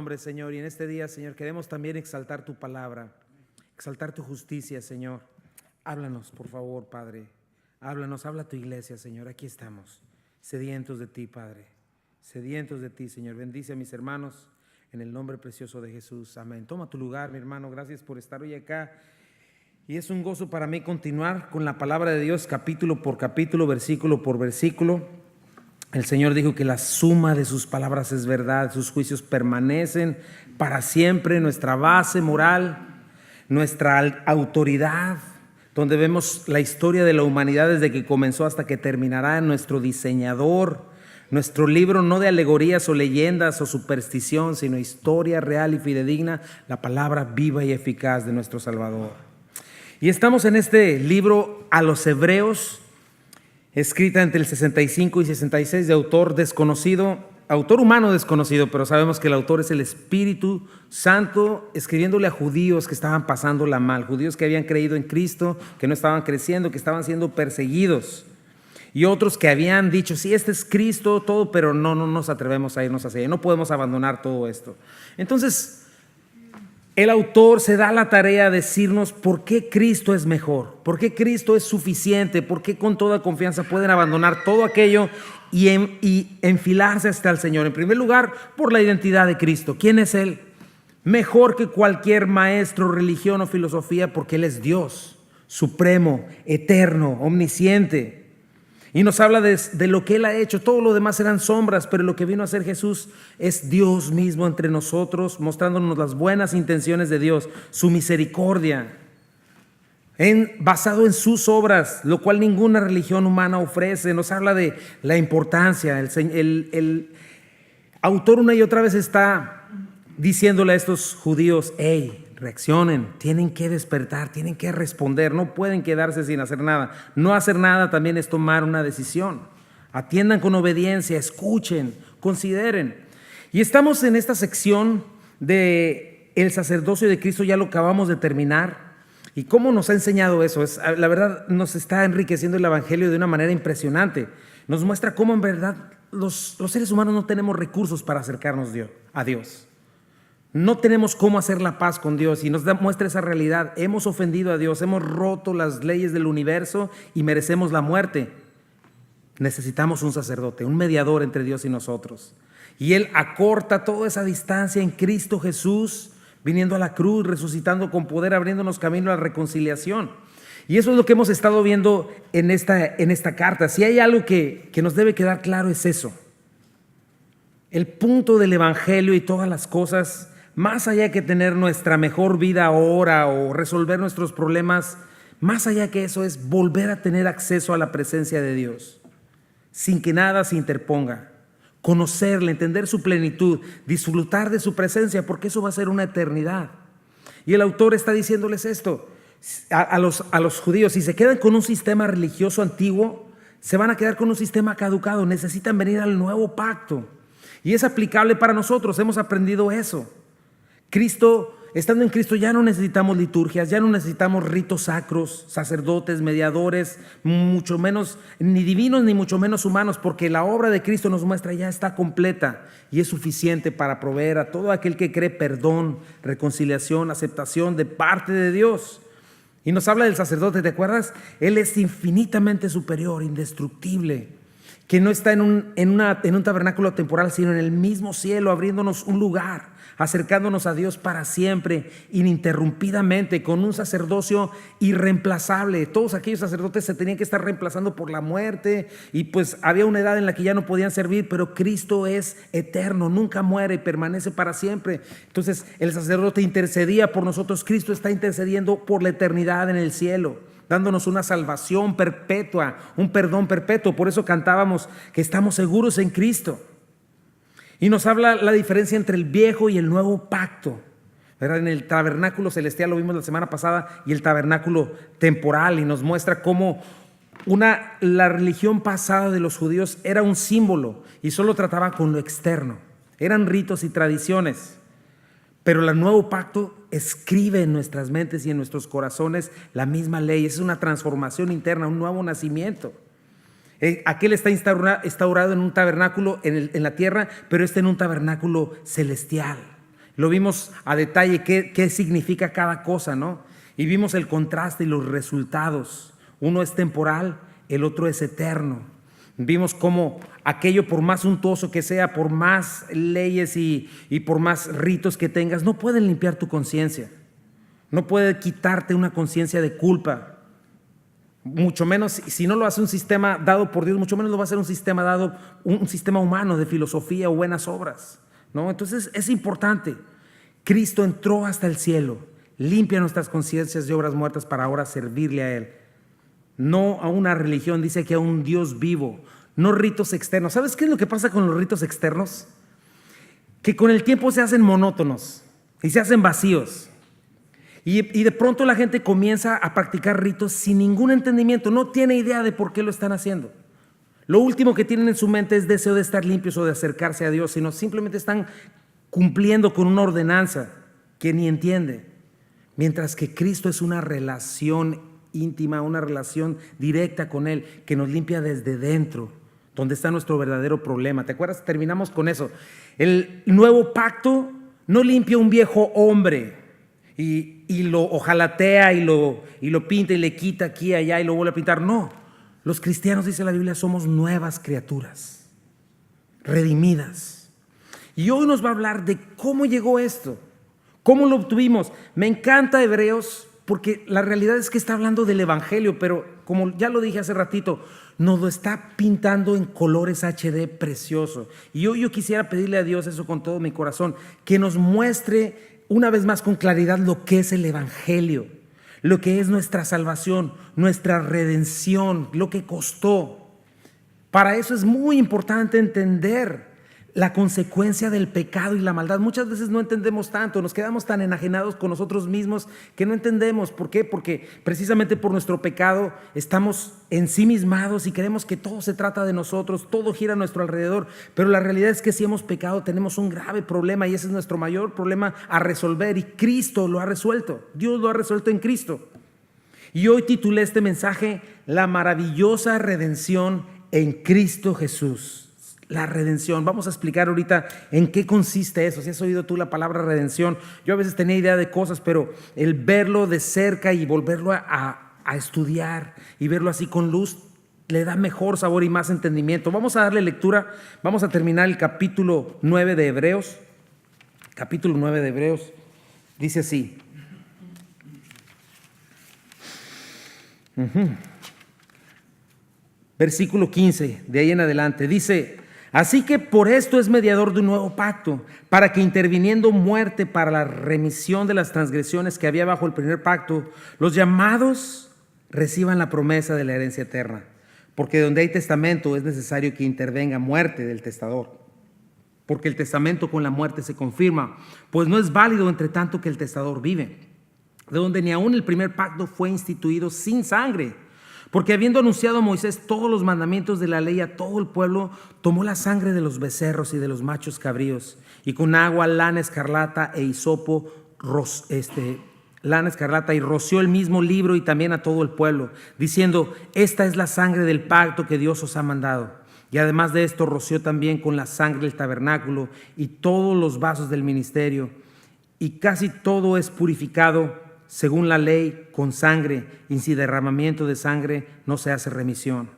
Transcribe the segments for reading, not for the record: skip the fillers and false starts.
nombre, Señor, y en este día, Señor, queremos también exaltar tu palabra, exaltar tu justicia, Señor. Háblanos, por favor, Padre. Háblanos, habla a tu iglesia, Señor. Aquí estamos, sedientos de ti, Padre. Sedientos de ti, Señor. Bendice a mis hermanos en el nombre precioso de Jesús. Amén. Toma tu lugar, mi hermano. Gracias por estar hoy acá. Y es un gozo para mí continuar con la palabra de Dios, capítulo por capítulo, versículo por versículo. El Señor dijo que la suma de sus palabras es verdad, sus juicios permanecen para siempre, nuestra base moral, nuestra autoridad, donde vemos la historia de la humanidad desde que comenzó hasta que terminará, nuestro diseñador, nuestro libro no de alegorías o leyendas o superstición, sino historia real y fidedigna, la palabra viva y eficaz de nuestro Salvador. Y estamos en este libro a los Hebreos, escrita entre el 65 y 66 de autor desconocido, autor humano desconocido, pero sabemos que el autor es el Espíritu Santo, escribiéndole a judíos que estaban pasándola mal, judíos que habían creído en Cristo, que no estaban creciendo, que estaban siendo perseguidos, y otros que habían dicho, sí, este es Cristo, todo, pero no nos atrevemos a irnos hacia allá, no podemos abandonar todo esto. Entonces, el autor se da la tarea de decirnos por qué Cristo es mejor, por qué Cristo es suficiente, por qué con toda confianza pueden abandonar todo aquello y enfilarse hasta el Señor. En primer lugar, por la identidad de Cristo. ¿Quién es Él? Mejor que cualquier maestro, religión o filosofía, porque Él es Dios, supremo, eterno, omnisciente. Y nos habla de lo que Él ha hecho. Todo lo demás eran sombras, pero lo que vino a hacer Jesús es Dios mismo entre nosotros, mostrándonos las buenas intenciones de Dios, su misericordia, basado en sus obras, lo cual ninguna religión humana ofrece. Nos habla de la importancia. El autor una y otra vez está diciéndole a estos judíos, hey, reaccionen, tienen que despertar, tienen que responder, no pueden quedarse sin hacer nada. No hacer nada también es tomar una decisión. Atiendan con obediencia, escuchen, consideren. Y estamos en esta sección de el sacerdocio de Cristo, ya lo acabamos de terminar. ¿Y cómo nos ha enseñado eso? La verdad, nos está enriqueciendo el Evangelio de una manera impresionante. Nos muestra cómo en verdad los seres humanos no tenemos recursos para acercarnos a Dios. No tenemos cómo hacer la paz con Dios, y nos muestra esa realidad. Hemos ofendido a Dios, hemos roto las leyes del universo y merecemos la muerte. Necesitamos un sacerdote, un mediador entre Dios y nosotros. Y Él acorta toda esa distancia en Cristo Jesús, viniendo a la cruz, resucitando con poder, abriéndonos camino a la reconciliación. Y eso es lo que hemos estado viendo en esta carta. Si hay algo que nos debe quedar claro, es eso. El punto del Evangelio y todas las cosas, más allá que tener nuestra mejor vida ahora o resolver nuestros problemas, más allá que eso es volver a tener acceso a la presencia de Dios, sin que nada se interponga, conocerle, entender su plenitud, disfrutar de su presencia, porque eso va a ser una eternidad. Y el autor está diciéndoles esto a los judíos: si se quedan con un sistema religioso antiguo, se van a quedar con un sistema caducado, necesitan venir al nuevo pacto. Y es aplicable para nosotros, hemos aprendido eso. Estando en Cristo ya no necesitamos liturgias, ya no necesitamos ritos sacros, sacerdotes, mediadores, mucho menos, ni divinos ni mucho menos humanos, porque la obra de Cristo nos muestra ya está completa y es suficiente para proveer a todo aquel que cree perdón, reconciliación, aceptación de parte de Dios. Y nos habla del sacerdote, ¿te acuerdas? Él es infinitamente superior, indestructible, que no está en un tabernáculo temporal, sino en el mismo cielo, abriéndonos un lugar, acercándonos a Dios para siempre, ininterrumpidamente, con un sacerdocio irreemplazable. Todos aquellos sacerdotes se tenían que estar reemplazando por la muerte, y pues había una edad en la que ya no podían servir, pero Cristo es eterno, nunca muere y permanece para siempre. Entonces el sacerdote intercedía por nosotros. Cristo está intercediendo por la eternidad en el cielo, dándonos una salvación perpetua, un perdón perpetuo. Por eso cantábamos que estamos seguros en Cristo. Y nos habla la diferencia entre el viejo y el nuevo pacto, ¿verdad? En el tabernáculo celestial, lo vimos la semana pasada, y el tabernáculo temporal, y nos muestra cómo la religión pasada de los judíos era un símbolo y solo trataba con lo externo. Eran ritos y tradiciones. Pero el nuevo pacto escribe en nuestras mentes y en nuestros corazones la misma ley. Es una transformación interna, un nuevo nacimiento. Aquel está instaurado en un tabernáculo en la tierra, pero en un tabernáculo celestial. Lo vimos a detalle qué significa cada cosa, ¿no? Y vimos el contraste y los resultados. Uno es temporal, el otro es eterno. Vimos cómo aquello, por más suntuoso que sea, por más leyes y por más ritos que tengas, no pueden limpiar tu conciencia. No puede quitarte una conciencia de culpa. Mucho menos, si no lo hace un sistema dado por Dios, mucho menos lo va a hacer un sistema dado, un sistema humano de filosofía o buenas obras, ¿no? Entonces es importante. Cristo entró hasta el cielo, limpia nuestras conciencias de obras muertas para ahora servirle a Él. No a una religión, dice que a un Dios vivo, no ritos externos. ¿Sabes qué es lo que pasa con los ritos externos? Que con el tiempo se hacen monótonos y se hacen vacíos. Y de pronto la gente comienza a practicar ritos sin ningún entendimiento, no tiene idea de por qué lo están haciendo. Lo último que tienen en su mente es deseo de estar limpios o de acercarse a Dios, sino simplemente están cumpliendo con una ordenanza que ni entiende. Mientras que Cristo es una relación íntima, una relación directa con Él, que nos limpia desde dentro, donde está nuestro verdadero problema. ¿Te acuerdas? Terminamos con eso. El nuevo pacto no limpia un viejo hombre y lo ojalatea y lo pinta y le quita aquí y allá y lo vuelve a pintar. No, los cristianos, dice la Biblia, somos nuevas criaturas, redimidas. Y hoy nos va a hablar de cómo llegó esto, cómo lo obtuvimos. Me encanta Hebreos porque la realidad es que está hablando del Evangelio, pero como ya lo dije hace ratito, nos lo está pintando en colores HD precioso. Y hoy yo quisiera pedirle a Dios eso con todo mi corazón, que nos muestre una vez más con claridad lo que es el Evangelio, lo que es nuestra salvación, nuestra redención, lo que costó. Para eso es muy importante entender la consecuencia del pecado y la maldad. Muchas veces no entendemos tanto, nos quedamos tan enajenados con nosotros mismos que no entendemos. ¿Por qué? Porque precisamente por nuestro pecado estamos ensimismados y creemos que todo se trata de nosotros, todo gira a nuestro alrededor. Pero la realidad es que si hemos pecado tenemos un grave problema y ese es nuestro mayor problema a resolver, y Cristo lo ha resuelto. Dios lo ha resuelto en Cristo. Y hoy titulé este mensaje: La maravillosa redención en Cristo Jesús. La redención. Vamos a explicar ahorita en qué consiste eso. Si has oído tú la palabra redención, yo a veces tenía idea de cosas, pero el verlo de cerca y volverlo a estudiar y verlo así con luz le da mejor sabor y más entendimiento. Vamos a darle lectura. Vamos a terminar el capítulo 9 de Hebreos. Capítulo 9 de Hebreos dice así. Versículo 15, de ahí en adelante, dice: así que por esto es mediador de un nuevo pacto, para que interviniendo muerte para la remisión de las transgresiones que había bajo el primer pacto, los llamados reciban la promesa de la herencia eterna. Porque donde hay testamento es necesario que intervenga muerte del testador. Porque el testamento con la muerte se confirma, pues no es válido entre tanto que el testador vive. De donde ni aún el primer pacto fue instituido sin sangre. Porque habiendo anunciado a Moisés todos los mandamientos de la ley a todo el pueblo, tomó la sangre de los becerros y de los machos cabríos, y con agua, lana escarlata e hisopo, lana escarlata, y roció el mismo libro y también a todo el pueblo, diciendo: esta es la sangre del pacto que Dios os ha mandado. Y además de esto roció también con la sangre el tabernáculo y todos los vasos del ministerio, y casi todo es purificado según la ley con sangre, y sin derramamiento de sangre no se hace remisión.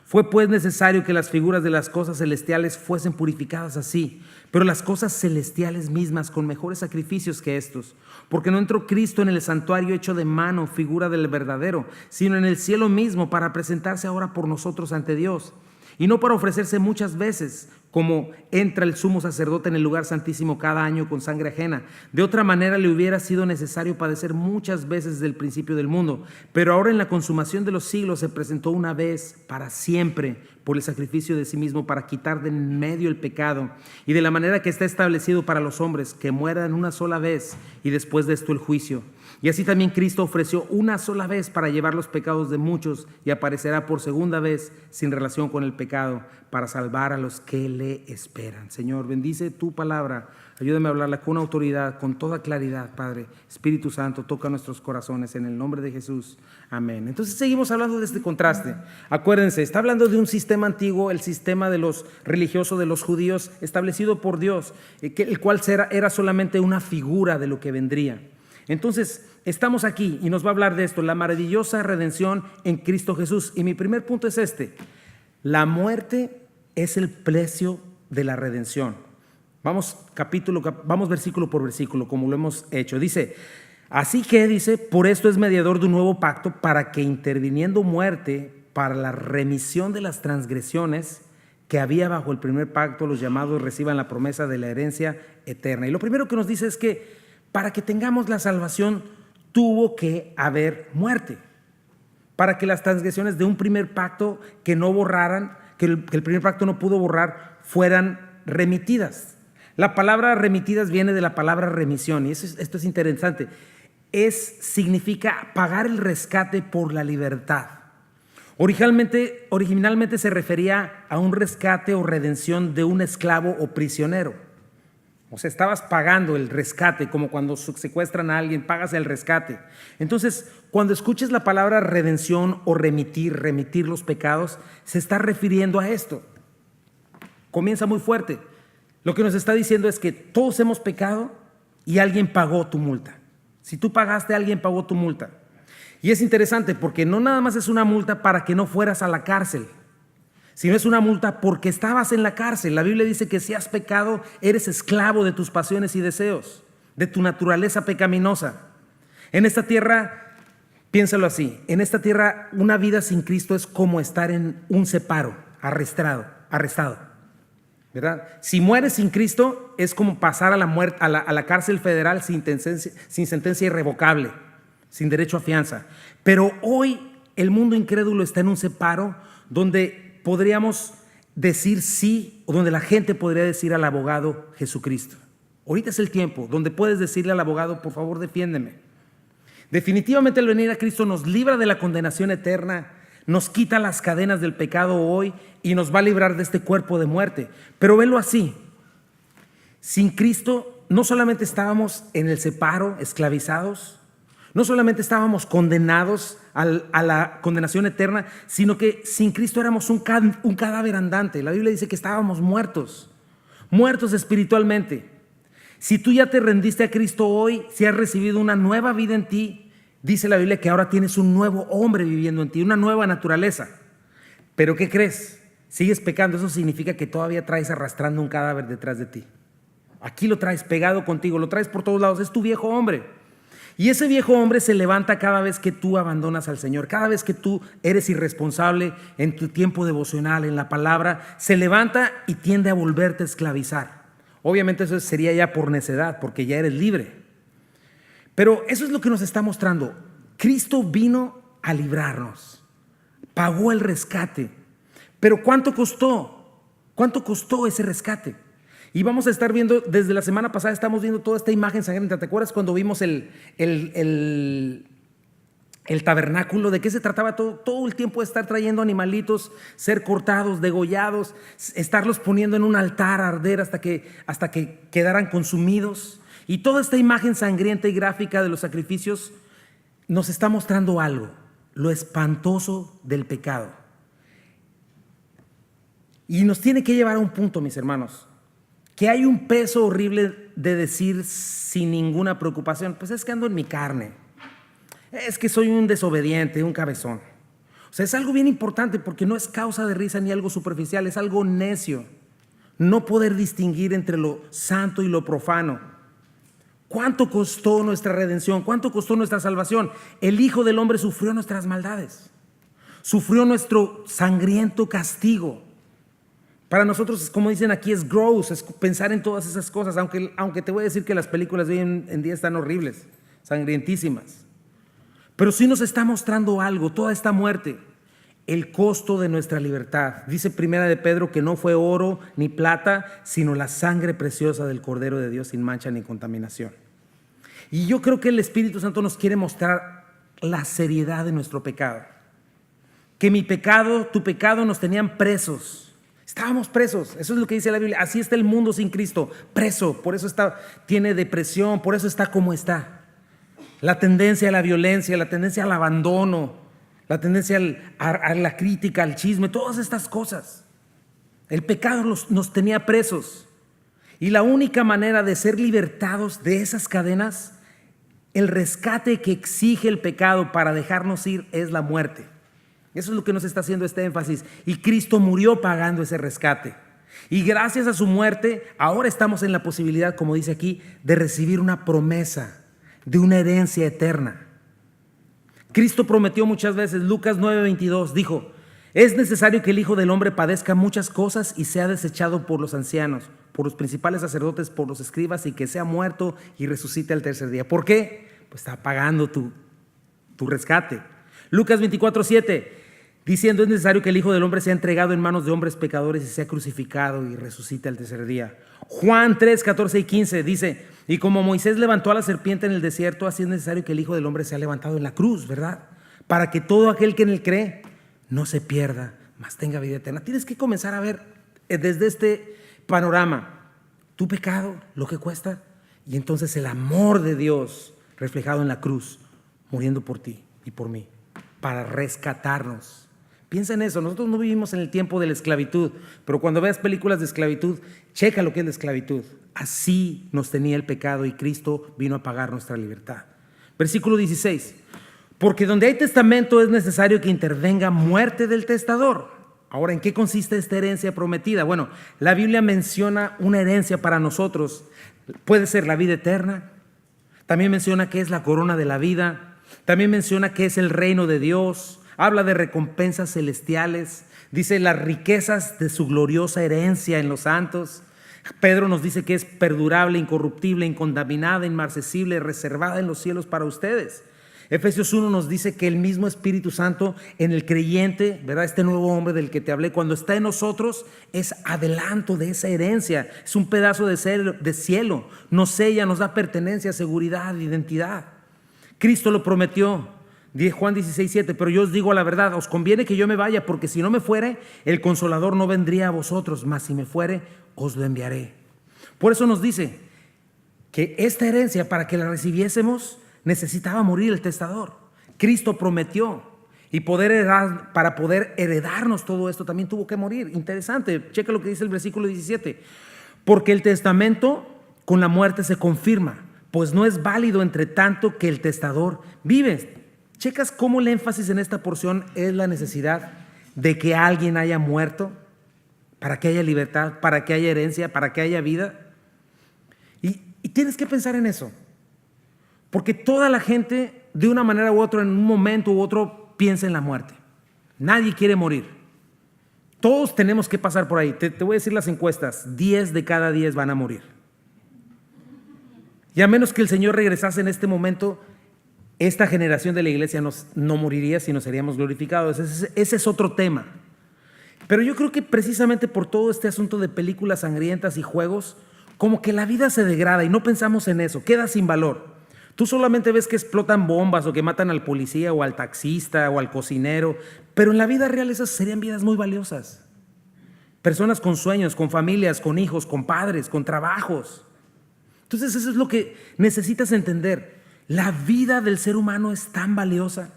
Fue pues necesario que las figuras de las cosas celestiales fuesen purificadas así, pero las cosas celestiales mismas con mejores sacrificios que estos, porque no entró Cristo en el santuario hecho de mano, figura del verdadero, sino en el cielo mismo, para presentarse ahora por nosotros ante Dios, y no para ofrecerse muchas veces, como entra el sumo sacerdote en el lugar santísimo cada año con sangre ajena. De otra manera le hubiera sido necesario padecer muchas veces desde el principio del mundo. Pero ahora en la consumación de los siglos se presentó una vez para siempre por el sacrificio de sí mismo para quitar de en medio el pecado. Y de la manera que está establecido para los hombres, que mueran una sola vez y después de esto el juicio. Y así también Cristo ofreció una sola vez para llevar los pecados de muchos, y aparecerá por segunda vez sin relación con el pecado para salvar a los que le esperan. Señor, bendice tu palabra Ayúdame a hablarla con autoridad, con toda claridad, Padre. Espíritu Santo, toca nuestros corazones en el nombre de Jesús. Amén. Entonces seguimos hablando de este contraste. Acuérdense, está hablando de un sistema antiguo, el sistema de los religiosos, de los judíos, establecido por Dios, el cual era solamente una figura de lo que vendría. Entonces, estamos aquí y nos va a hablar de esto, la maravillosa redención en Cristo Jesús. Y mi primer punto es este: la muerte es el precio de la redención. Vamos versículo por versículo, como lo hemos hecho. Dice, así que, dice, por esto es mediador de un nuevo pacto, para que interviniendo muerte para la remisión de las transgresiones que había bajo el primer pacto, los llamados reciban la promesa de la herencia eterna. Y lo primero que nos dice es que para que tengamos la salvación tuvo que haber muerte, para que las transgresiones de un primer pacto que no borraran, que el primer pacto no pudo borrar, fueran remitidas. La palabra remitidas viene de la palabra remisión, y esto es interesante. Significa pagar el rescate por la libertad. Originalmente se refería a un rescate o redención de un esclavo o prisionero. O sea, estabas pagando el rescate, como cuando secuestran a alguien, pagas el rescate. Entonces, cuando escuches la palabra redención o remitir los pecados, se está refiriendo a esto. Comienza muy fuerte. Lo que nos está diciendo es que todos hemos pecado y alguien pagó tu multa. Si tú pagaste, alguien pagó tu multa. Y es interesante porque no nada más es una multa para que no fueras a la cárcel, sino es una multa porque estabas en la cárcel. La Biblia dice que si has pecado, eres esclavo de tus pasiones y deseos, de tu naturaleza pecaminosa. En esta tierra, piénsalo así, en esta tierra una vida sin Cristo es como estar en un separo, arrestado. ¿Verdad? Si mueres sin Cristo es como pasar a la cárcel federal sin sentencia irrevocable, sin derecho a fianza. Pero hoy el mundo incrédulo está en un separo donde podríamos decir sí, o donde la gente podría decir al abogado Jesucristo. Ahorita es el tiempo donde puedes decirle al abogado, por favor, defiéndeme. Definitivamente el venir a Cristo nos libra de la condenación eterna, nos quita las cadenas del pecado hoy y nos va a librar de este cuerpo de muerte. Pero velo así, sin Cristo no solamente estábamos en el separo, esclavizados, no solamente estábamos condenados a la condenación eterna, sino que sin Cristo éramos un cadáver andante. La Biblia dice que estábamos muertos espiritualmente. Si tú ya te rendiste a Cristo hoy, si has recibido una nueva vida en ti, dice la Biblia que ahora tienes un nuevo hombre viviendo en ti, una nueva naturaleza. Pero ¿qué crees? Sigues pecando, eso significa que todavía traes arrastrando un cadáver detrás de ti. Aquí lo traes pegado contigo, lo traes por todos lados, es tu viejo hombre. Y ese viejo hombre se levanta cada vez que tú abandonas al Señor, cada vez que tú eres irresponsable en tu tiempo devocional, en la palabra, se levanta y tiende a volverte a esclavizar. Obviamente eso sería ya por necedad, porque ya eres libre. Pero eso es lo que nos está mostrando. Cristo vino a librarnos, pagó el rescate. Pero ¿cuánto costó? ¿Cuánto costó ese rescate? Y vamos a estar viendo, desde la semana pasada estamos viendo toda esta imagen sangrienta. ¿Te acuerdas cuando vimos el tabernáculo? ¿De qué se trataba? Todo el tiempo de estar trayendo animalitos, ser cortados, degollados, estarlos poniendo en un altar a arder hasta que quedaran consumidos. Y toda esta imagen sangrienta y gráfica de los sacrificios nos está mostrando algo, lo espantoso del pecado. Y nos tiene que llevar a un punto, mis hermanos, que hay un peso horrible de decir sin ninguna preocupación, pues es que ando en mi carne, es que soy un desobediente, un cabezón. O sea, es algo bien importante porque no es causa de risa ni algo superficial, es algo necio, no poder distinguir entre lo santo y lo profano. ¿Cuánto costó nuestra redención? ¿Cuánto costó nuestra salvación? El Hijo del Hombre sufrió nuestras maldades, sufrió nuestro sangriento castigo. Para nosotros, como dicen aquí, es gross, es pensar en todas esas cosas, aunque te voy a decir que las películas de hoy en día están horribles, sangrientísimas. Pero sí nos está mostrando algo, toda esta muerte, el costo de nuestra libertad. Dice Primera de Pedro que no fue oro ni plata, sino la sangre preciosa del Cordero de Dios sin mancha ni contaminación. Y yo creo que el Espíritu Santo nos quiere mostrar la seriedad de nuestro pecado. Que mi pecado, tu pecado nos tenían presos. Estábamos presos, eso es lo que dice la Biblia. Así está el mundo sin Cristo, preso. Por eso tiene depresión, por eso está como está. La tendencia a la violencia, la tendencia al abandono, la tendencia a la crítica, al chisme, todas estas cosas. El pecado nos tenía presos. Y la única manera de ser libertados de esas cadenas, el rescate que exige el pecado para dejarnos ir, es la muerte. Eso es lo que nos está haciendo este énfasis. Y Cristo murió pagando ese rescate. Y gracias a su muerte, ahora estamos en la posibilidad, como dice aquí, de recibir una promesa de una herencia eterna. Cristo prometió muchas veces, Lucas 9:22, dijo: es necesario que el Hijo del Hombre padezca muchas cosas y sea desechado por los ancianos, por los principales sacerdotes, por los escribas, y que sea muerto y resucite al tercer día. ¿Por qué? Pues está pagando tu rescate. Lucas 24:7, diciendo: es necesario que el Hijo del Hombre sea entregado en manos de hombres pecadores y sea crucificado y resucite al tercer día. Juan 3:14 y 15 dice: y como Moisés levantó a la serpiente en el desierto, así es necesario que el Hijo del Hombre sea levantado en la cruz, ¿verdad? Para que todo aquel que en él cree no se pierda, mas tenga vida eterna. Tienes que comenzar a ver desde este panorama tu pecado, lo que cuesta, y entonces el amor de Dios reflejado en la cruz, muriendo por ti y por mí, para rescatarnos. Piensa en eso. Nosotros no vivimos en el tiempo de la esclavitud, pero cuando veas películas de esclavitud, checa lo que es la esclavitud. Así nos tenía el pecado y Cristo vino a pagar nuestra libertad. Versículo 16: porque donde hay testamento es necesario que intervenga muerte del testador. Ahora, ¿en qué consiste esta herencia prometida? Bueno, la Biblia menciona una herencia para nosotros. Puede ser la vida eterna. También menciona que es la corona de la vida. También menciona que es el reino de Dios. Habla de recompensas celestiales. Dice las riquezas de su gloriosa herencia en los santos. Pedro nos dice que es perdurable, incorruptible, incontaminada, inmarcesible, reservada en los cielos para ustedes. Efesios 1 nos dice que el mismo Espíritu Santo en el creyente, ¿verdad? Este nuevo hombre del que te hablé, cuando está en nosotros, es adelanto de esa herencia. Es un pedazo de cielo. Nos sella, nos da pertenencia, seguridad, identidad. Cristo lo prometió. Juan 16:7, pero yo os digo la verdad, os conviene que yo me vaya, porque si no me fuere, el Consolador no vendría a vosotros, mas si me fuere, os lo enviaré. Por eso nos dice que esta herencia, para que la recibiésemos, necesitaba morir el testador. Cristo prometió, y para poder heredarnos todo esto también tuvo que morir. Interesante, checa lo que dice el versículo 17. Porque el testamento con la muerte se confirma, pues no es válido entre tanto que el testador vive. Checas cómo el énfasis en esta porción es la necesidad de que alguien haya muerto para que haya libertad, para que haya herencia, para que haya vida. Y tienes que pensar en eso. Porque toda la gente, de una manera u otra, en un momento u otro, piensa en la muerte. Nadie quiere morir. Todos tenemos que pasar por ahí. Te voy a decir las encuestas. 10 de cada 10 van a morir. Y a menos que el Señor regresase en este momento, esta generación de la iglesia no moriría, sino seríamos glorificados. Ese es otro tema. Pero yo creo que precisamente por todo este asunto de películas sangrientas y juegos, como que la vida se degrada y no pensamos en eso, queda sin valor. Tú solamente ves que explotan bombas o que matan al policía o al taxista o al cocinero, pero en la vida real esas serían vidas muy valiosas. Personas con sueños, con familias, con hijos, con padres, con trabajos. Entonces eso es lo que necesitas entender. La vida del ser humano es tan valiosa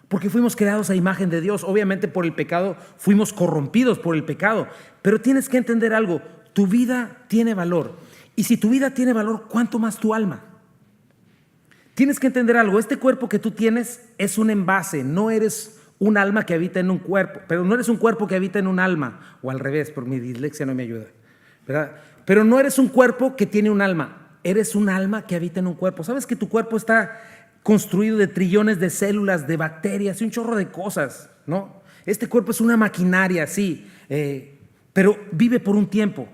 porque fuimos creados a imagen de Dios. Obviamente por el pecado fuimos corrompidos por el pecado, pero tienes que entender algo. Tu vida tiene valor, y si tu vida tiene valor, ¿cuánto más tu alma? Tienes que entender algo. Este cuerpo que tú tienes es un envase. No eres un alma que habita en un cuerpo, pero no eres un cuerpo que habita en un alma, o al revés, por mi dislexia no me ayuda, ¿verdad? Pero no eres un cuerpo que tiene un alma. Eres un alma que habita en un cuerpo. ¿Sabes que tu cuerpo está construido de trillones de células, de bacterias y un chorro de cosas, ¿no? Este cuerpo es una maquinaria, sí, pero vive por un tiempo.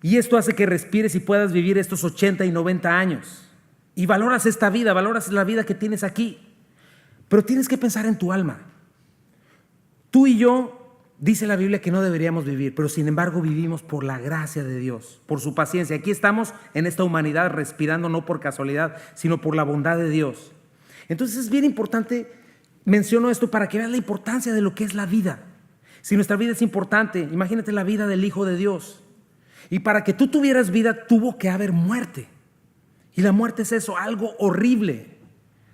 Y esto hace que respires y puedas vivir estos 80 y 90 años. Y valoras esta vida, valoras la vida que tienes aquí. Pero tienes que pensar en tu alma. Tú y yo, dice la Biblia que no deberíamos vivir, pero sin embargo vivimos por la gracia de Dios, por su paciencia. Aquí estamos en esta humanidad respirando no por casualidad, sino por la bondad de Dios. Entonces es bien importante, menciono esto para que veas la importancia de lo que es la vida. Si nuestra vida es importante, imagínate la vida del Hijo de Dios. Y para que tú tuvieras vida, tuvo que haber muerte. Y la muerte es eso, algo horrible.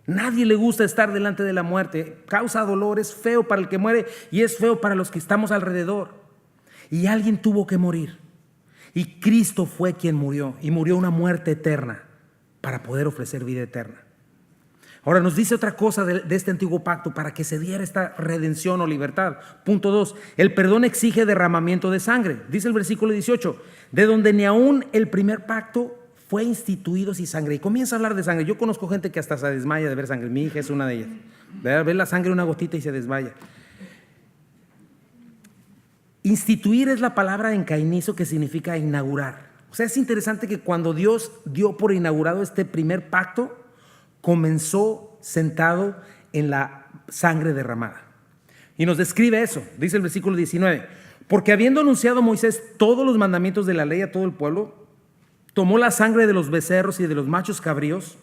Nadie le gusta estar delante de la muerte. Causa dolor, es feo para el que muere y es feo para los que estamos alrededor. Y alguien tuvo que morir. Y Cristo fue quien murió. Y murió una muerte eterna para poder ofrecer vida eterna. Ahora nos dice otra cosa de este antiguo pacto para que se diera esta redención o libertad. Punto 2. El perdón exige derramamiento de sangre. Dice el versículo 18. De donde ni aún el primer pacto fue instituido sin sangre. Y comienza a hablar de sangre. Yo conozco gente que hasta se desmaya de ver sangre. Mi hija es una de ellas. Ve la sangre, una gotita y se desmaya. Instituir es la palabra en cainizo que significa inaugurar. O sea, es interesante que cuando Dios dio por inaugurado este primer pacto, comenzó sentado en la sangre derramada. Y nos describe eso. Dice el versículo 19. Porque habiendo anunciado Moisés todos los mandamientos de la ley a todo el pueblo, tomó la sangre de los becerros y de los machos cabríos.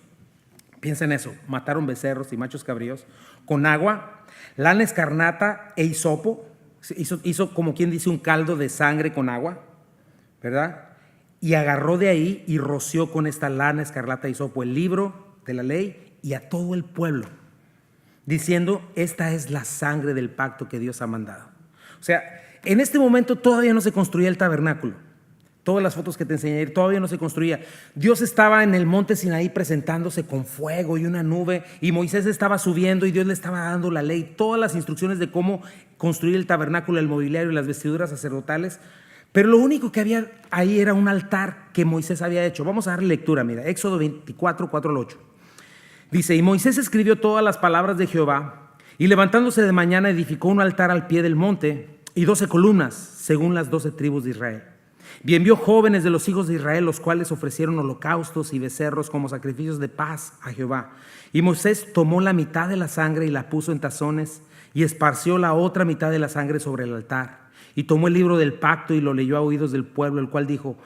Piensa en eso, mataron becerros y machos cabríos con agua, lana escarlata e hisopo. Hizo como quien dice un caldo de sangre con agua, ¿verdad? Y agarró de ahí y roció con esta lana escarlata e hisopo el libro de la ley y a todo el pueblo, diciendo: esta es la sangre del pacto que Dios ha mandado. O sea, en este momento todavía no se construía el tabernáculo. Todas las fotos que te enseñé ayer, todavía no se construía. Dios estaba en el monte Sinaí presentándose con fuego y una nube, y Moisés estaba subiendo y Dios le estaba dando la ley, todas las instrucciones de cómo construir el tabernáculo, el mobiliario y las vestiduras sacerdotales. Pero lo único que había ahí era un altar que Moisés había hecho. Vamos a darle lectura, mira, Éxodo 24, 4 al 8. Dice: y Moisés escribió todas las palabras de Jehová, y levantándose de mañana edificó un altar al pie del monte y 12 columnas, según las 12 tribus de Israel. Y envió jóvenes de los hijos de Israel, los cuales ofrecieron holocaustos y becerros como sacrificios de paz a Jehová. Y Moisés tomó la mitad de la sangre y la puso en tazones, y esparció la otra mitad de la sangre sobre el altar. Y tomó el libro del pacto y lo leyó a oídos del pueblo, el cual dijo: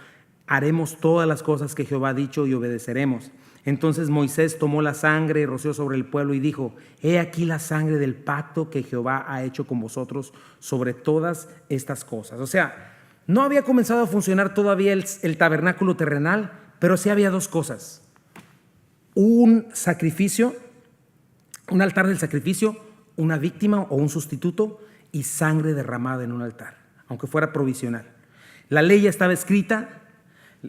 haremos todas las cosas que Jehová ha dicho y obedeceremos. Entonces Moisés tomó la sangre y roció sobre el pueblo y dijo: he aquí la sangre del pacto que Jehová ha hecho con vosotros sobre todas estas cosas. O sea, no había comenzado a funcionar todavía el tabernáculo terrenal, pero sí había dos cosas: un sacrificio, un altar del sacrificio, una víctima o un sustituto, y sangre derramada en un altar, aunque fuera provisional. La ley ya estaba escrita.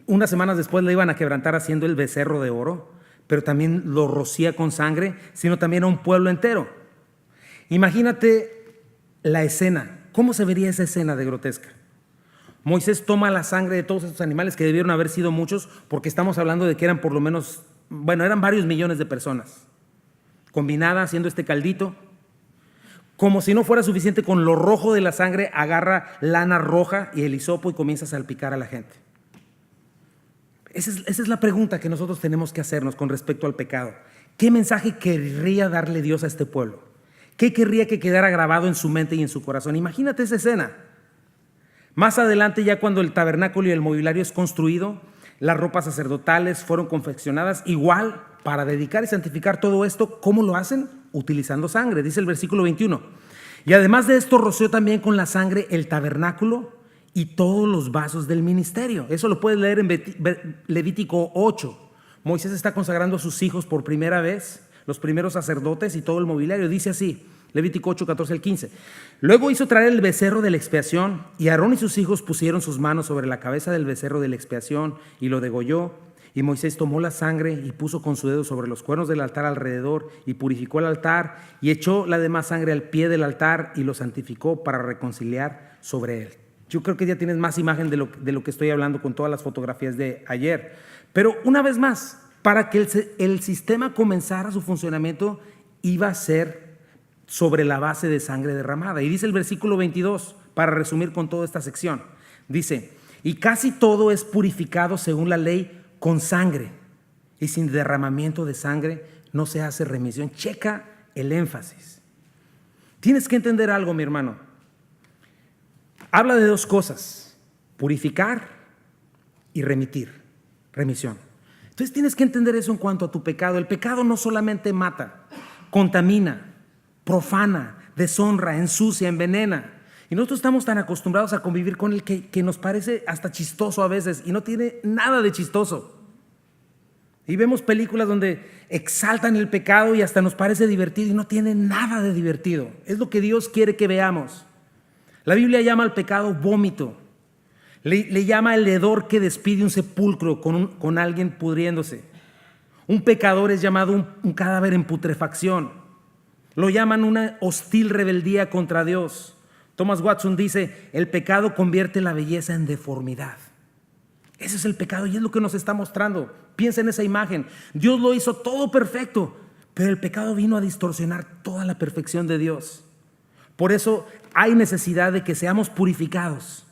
Unas semanas después la iban a quebrantar haciendo el becerro de oro, pero también lo rocía con sangre, sino también a un pueblo entero. Imagínate la escena. ¿Cómo se vería esa escena de grotesca? Moisés toma la sangre de todos estos animales, que debieron haber sido muchos, porque estamos hablando de que eran por lo menos, eran varios millones de personas, combinada haciendo este caldito. Como si no fuera suficiente con lo rojo de la sangre, agarra lana roja y el hisopo y comienza a salpicar a la gente. Esa es la pregunta que nosotros tenemos que hacernos con respecto al pecado. ¿Qué mensaje querría darle Dios a este pueblo? ¿Qué querría que quedara grabado en su mente y en su corazón? Imagínate esa escena. Más adelante, ya cuando el tabernáculo y el mobiliario es construido, las ropas sacerdotales fueron confeccionadas igual para dedicar y santificar todo esto. ¿Cómo lo hacen? Utilizando sangre. Dice el versículo 21. Y además de esto, roció también con la sangre el tabernáculo y todos los vasos del ministerio. Eso lo puedes leer en Levítico 8. Moisés está consagrando a sus hijos por primera vez, los primeros sacerdotes y todo el mobiliario. Dice así, Levítico 8, 14 al 15. Luego hizo traer el becerro de la expiación, y Aarón y sus hijos pusieron sus manos sobre la cabeza del becerro de la expiación y lo degolló. Y Moisés tomó la sangre y puso con su dedo sobre los cuernos del altar alrededor y purificó el altar y echó la demás sangre al pie del altar y lo santificó para reconciliar sobre él. Yo creo que ya tienes más imagen de lo que estoy hablando con todas las fotografías de ayer. Pero una vez más, para que el sistema comenzara su funcionamiento, iba a ser sobre la base de sangre derramada. Y dice el versículo 22, para resumir con toda esta sección, dice: y casi todo es purificado según la ley con sangre, y sin derramamiento de sangre no se hace remisión. Checa el énfasis. Tienes que entender algo, mi hermano. Habla de dos cosas: purificar y remisión. Entonces tienes que entender eso en cuanto a tu pecado. El pecado no solamente mata, contamina, profana, deshonra, ensucia, envenena. Y nosotros estamos tan acostumbrados a convivir con él que nos parece hasta chistoso a veces y no tiene nada de chistoso. Y vemos películas donde exaltan el pecado y hasta nos parece divertido y no tiene nada de divertido. Es lo que Dios quiere que veamos. La Biblia llama al pecado vómito. Le llama el hedor que despide un sepulcro con alguien pudriéndose. Un pecador es llamado un cadáver en putrefacción. Lo llaman una hostil rebeldía contra Dios. Thomas Watson dice, el pecado convierte la belleza en deformidad. Ese es el pecado y es lo que nos está mostrando. Piensa en esa imagen. Dios lo hizo todo perfecto, pero el pecado vino a distorsionar toda la perfección de Dios. Por eso hay necesidad de que seamos purificados.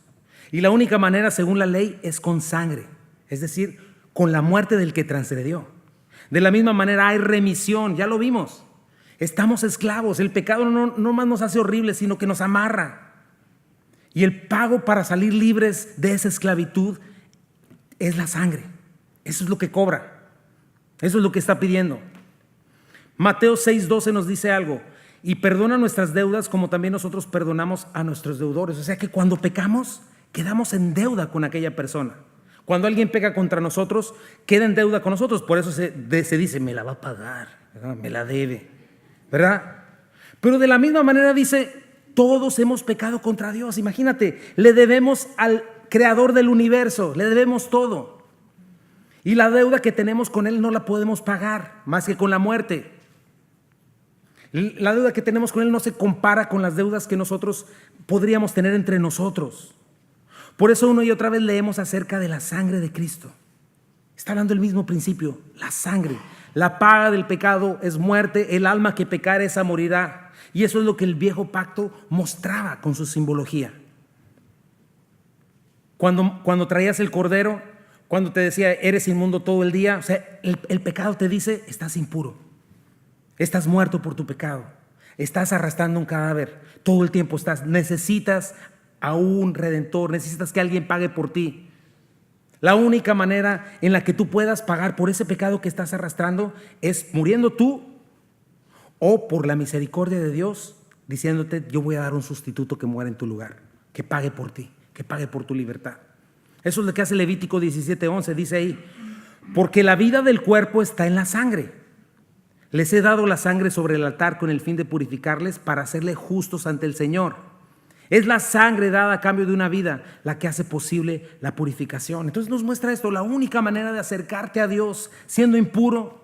Y la única manera, según la ley, es con sangre. Es decir, con la muerte del que transgredió. De la misma manera hay remisión, ya lo vimos. Estamos esclavos. El pecado no más nos hace horribles, sino que nos amarra. Y el pago para salir libres de esa esclavitud es la sangre. Eso es lo que cobra. Eso es lo que está pidiendo. Mateo 6:12 nos dice algo. Y perdona nuestras deudas como también nosotros perdonamos a nuestros deudores. O sea que cuando pecamos, quedamos en deuda con aquella persona. Cuando alguien peca contra nosotros, queda en deuda con nosotros. Por eso se dice, me la va a pagar, ¿verdad? Me la debe, ¿verdad? Pero de la misma manera dice, todos hemos pecado contra Dios. Imagínate, le debemos al creador del universo, le debemos todo. Y la deuda que tenemos con Él no la podemos pagar más que con la muerte. La deuda que tenemos con Él no se compara con las deudas que nosotros podríamos tener entre nosotros. Por eso una y otra vez leemos acerca de la sangre de Cristo. Está hablando el mismo principio, la sangre. La paga del pecado es muerte, el alma que pecare esa morirá. Y eso es lo que el viejo pacto mostraba con su simbología. Cuando traías el cordero, cuando te decía eres inmundo todo el día, o sea, el pecado te dice estás impuro, estás muerto por tu pecado, estás arrastrando un cadáver, todo el tiempo necesitas a un redentor, necesitas que alguien pague por ti. La única manera en la que tú puedas pagar por ese pecado que estás arrastrando es muriendo tú o por la misericordia de Dios diciéndote yo voy a dar un sustituto que muera en tu lugar, que pague por ti, que pague por tu libertad. Eso es lo que hace Levítico 17:11, dice ahí, porque la vida del cuerpo está en la sangre. Les he dado la sangre sobre el altar con el fin de purificarles para hacerle justos ante el Señor. Es la sangre dada a cambio de una vida la que hace posible la purificación. Entonces nos muestra esto, la única manera de acercarte a Dios siendo impuro,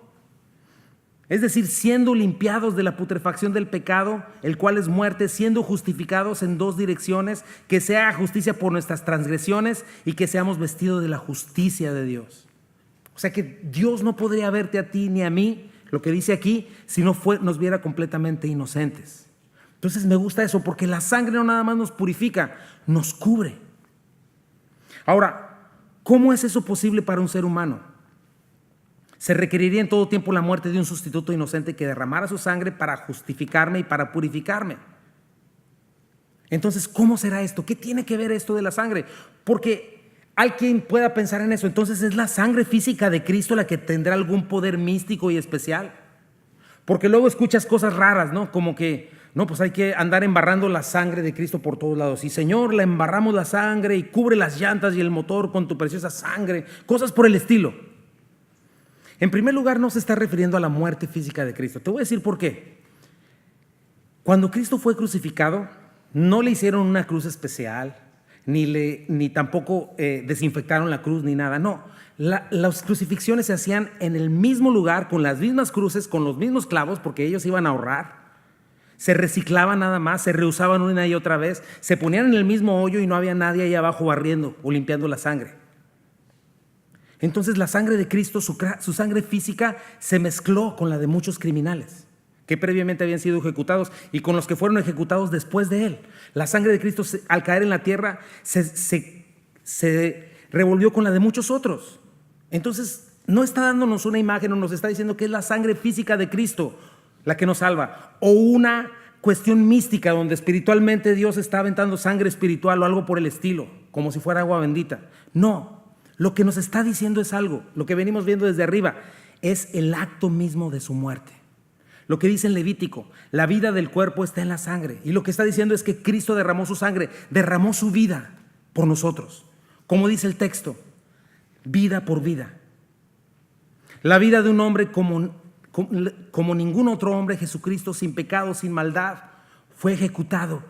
es decir, siendo limpiados de la putrefacción del pecado, el cual es muerte, siendo justificados en dos direcciones, que se haga justicia por nuestras transgresiones y que seamos vestidos de la justicia de Dios. O sea que Dios no podría verte a ti ni a mí, lo que dice aquí, si no nos viera completamente inocentes. Entonces me gusta eso porque la sangre no nada más nos purifica, nos cubre. Ahora, ¿cómo es eso posible para un ser humano? Se requeriría en todo tiempo la muerte de un sustituto inocente que derramara su sangre para justificarme y para purificarme. Entonces, ¿cómo será esto? ¿Qué tiene que ver esto de la sangre? Porque hay quien pueda pensar en eso. Entonces, ¿es la sangre física de Cristo la que tendrá algún poder místico y especial? Porque luego escuchas cosas raras, ¿no? Como que no, pues hay que andar embarrando la sangre de Cristo por todos lados. Y Señor, le embarramos la sangre y cubre las llantas y el motor con tu preciosa sangre. Cosas por el estilo. En primer lugar, no se está refiriendo a la muerte física de Cristo. Te voy a decir por qué. Cuando Cristo fue crucificado, no le hicieron una cruz especial, ni tampoco desinfectaron la cruz, ni nada. No, las crucifixiones se hacían en el mismo lugar, con las mismas cruces, con los mismos clavos, porque ellos iban a ahorrar. Se reciclaban nada más, se reusaban una y otra vez, se ponían en el mismo hoyo y no había nadie ahí abajo barriendo o limpiando la sangre. Entonces la sangre de Cristo, su sangre física, se mezcló con la de muchos criminales que previamente habían sido ejecutados y con los que fueron ejecutados después de él. La sangre de Cristo, al caer en la tierra, se revolvió con la de muchos otros. Entonces no está dándonos una imagen o nos está diciendo que es la sangre física de Cristo la que nos salva, o una cuestión mística donde espiritualmente Dios está aventando sangre espiritual o algo por el estilo, como si fuera agua bendita. No, lo que nos está diciendo es algo, lo que venimos viendo desde arriba, es el acto mismo de su muerte. lo que dice en Levítico, la vida del cuerpo está en la sangre. Y lo que está diciendo es que Cristo derramó su sangre, derramó su vida por nosotros. Como dice el texto, vida por vida. La vida de un hombre como ningún otro hombre, Jesucristo, sin pecado, sin maldad, fue ejecutado,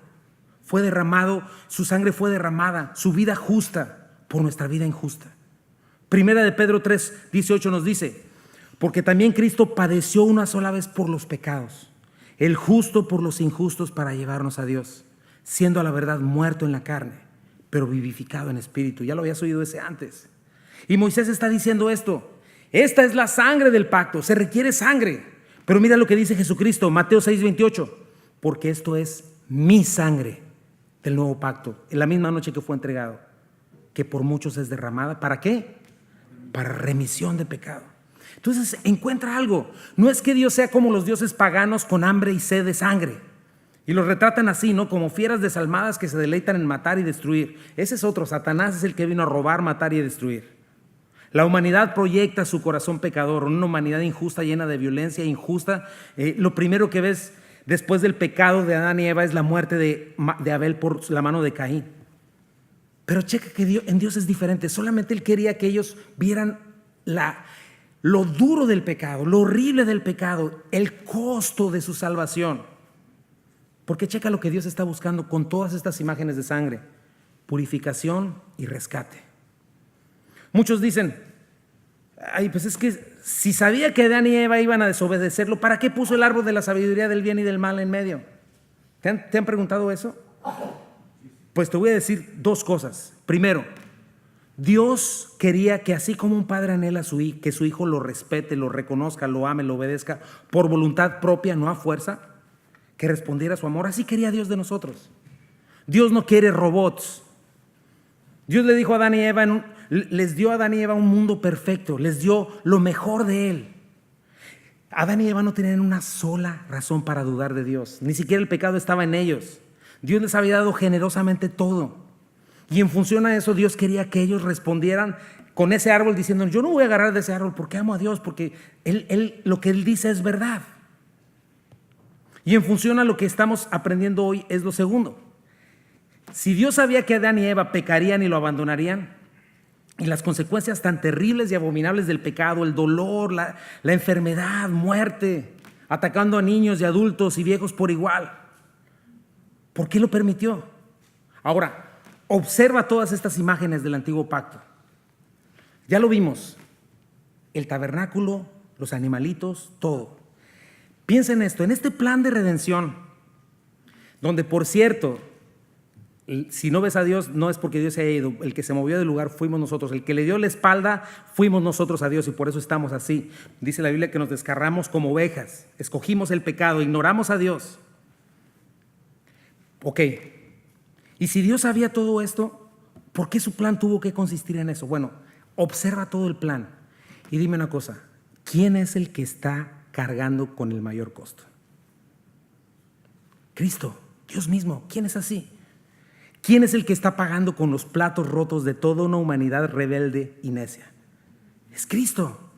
fue derramado, su sangre fue derramada, su vida justa por nuestra vida injusta. Primera de Pedro 3:18 nos dice, porque también Cristo padeció una sola vez por los pecados, el justo por los injustos para llevarnos a Dios, siendo a la verdad muerto en la carne, pero vivificado en espíritu. Ya lo habías oído ese antes. Y Moisés está diciendo esto, esta es la sangre del pacto, se requiere sangre. Pero mira lo que dice Jesucristo, Mateo 6:28, porque esto es mi sangre del nuevo pacto, en la misma noche que fue entregado, que por muchos es derramada. ¿Para qué? Para remisión de pecado. Entonces encuentra algo, no es que Dios sea como los dioses paganos con hambre y sed de sangre. Y los retratan así, ¿no? Como fieras desalmadas que se deleitan en matar y destruir. Ese es otro, Satanás es el que vino a robar, matar y destruir. La humanidad proyecta su corazón pecador, una humanidad injusta, llena de violencia injusta. Lo primero que ves después del pecado de Adán y Eva es la muerte de Abel por la mano de Caín. Pero checa que en Dios es diferente. Solamente Él quería que ellos vieran lo duro del pecado, lo horrible del pecado, el costo de su salvación. Porque checa lo que Dios está buscando con todas estas imágenes de sangre: purificación y rescate. Muchos dicen, ay, pues es que si sabía que Adán y Eva iban a desobedecerlo, ¿para qué puso el árbol de la sabiduría del bien y del mal en medio? ¿Te han preguntado eso? Pues te voy a decir dos cosas. Primero, Dios quería que así como un padre anhela que su hijo lo respete, lo reconozca, lo ame, lo obedezca por voluntad propia, no a fuerza, que respondiera a su amor. Así quería Dios de nosotros. Dios no quiere robots. Dios le dijo a Adán y Eva, les dio a Adán y Eva un mundo perfecto, les dio lo mejor de él. Adán y Eva no tenían una sola razón para dudar de Dios, ni siquiera el pecado estaba en ellos. Dios les había dado generosamente todo. Y en función a eso, Dios quería que ellos respondieran con ese árbol diciendo, yo no voy a agarrar de ese árbol porque amo a Dios, porque lo que Él dice es verdad. Y en función a lo que estamos aprendiendo hoy es lo segundo. Si Dios sabía que Adán y Eva pecarían y lo abandonarían, y las consecuencias tan terribles y abominables del pecado, el dolor, la enfermedad, muerte, atacando a niños y adultos y viejos por igual, ¿por qué lo permitió? Ahora, observa todas estas imágenes del antiguo pacto. Ya lo vimos, el tabernáculo, los animalitos, todo. Piensa en esto, en este plan de redención, donde por cierto, si no ves a Dios, no es porque Dios se haya ido. El que se movió del lugar fuimos nosotros. El que le dio la espalda fuimos nosotros a Dios, y por eso estamos así. Dice la Biblia que nos descarramos como ovejas. Escogimos el pecado, ignoramos a Dios. Ok. Y si Dios sabía todo esto, ¿por qué su plan tuvo que consistir en eso? Bueno, observa todo el plan y dime una cosa. ¿Quién es el que está cargando con el mayor costo? Cristo, Dios mismo. ¿Quién es así? ¿Quién es el que está pagando con los platos rotos de toda una humanidad rebelde y necia? Es Cristo.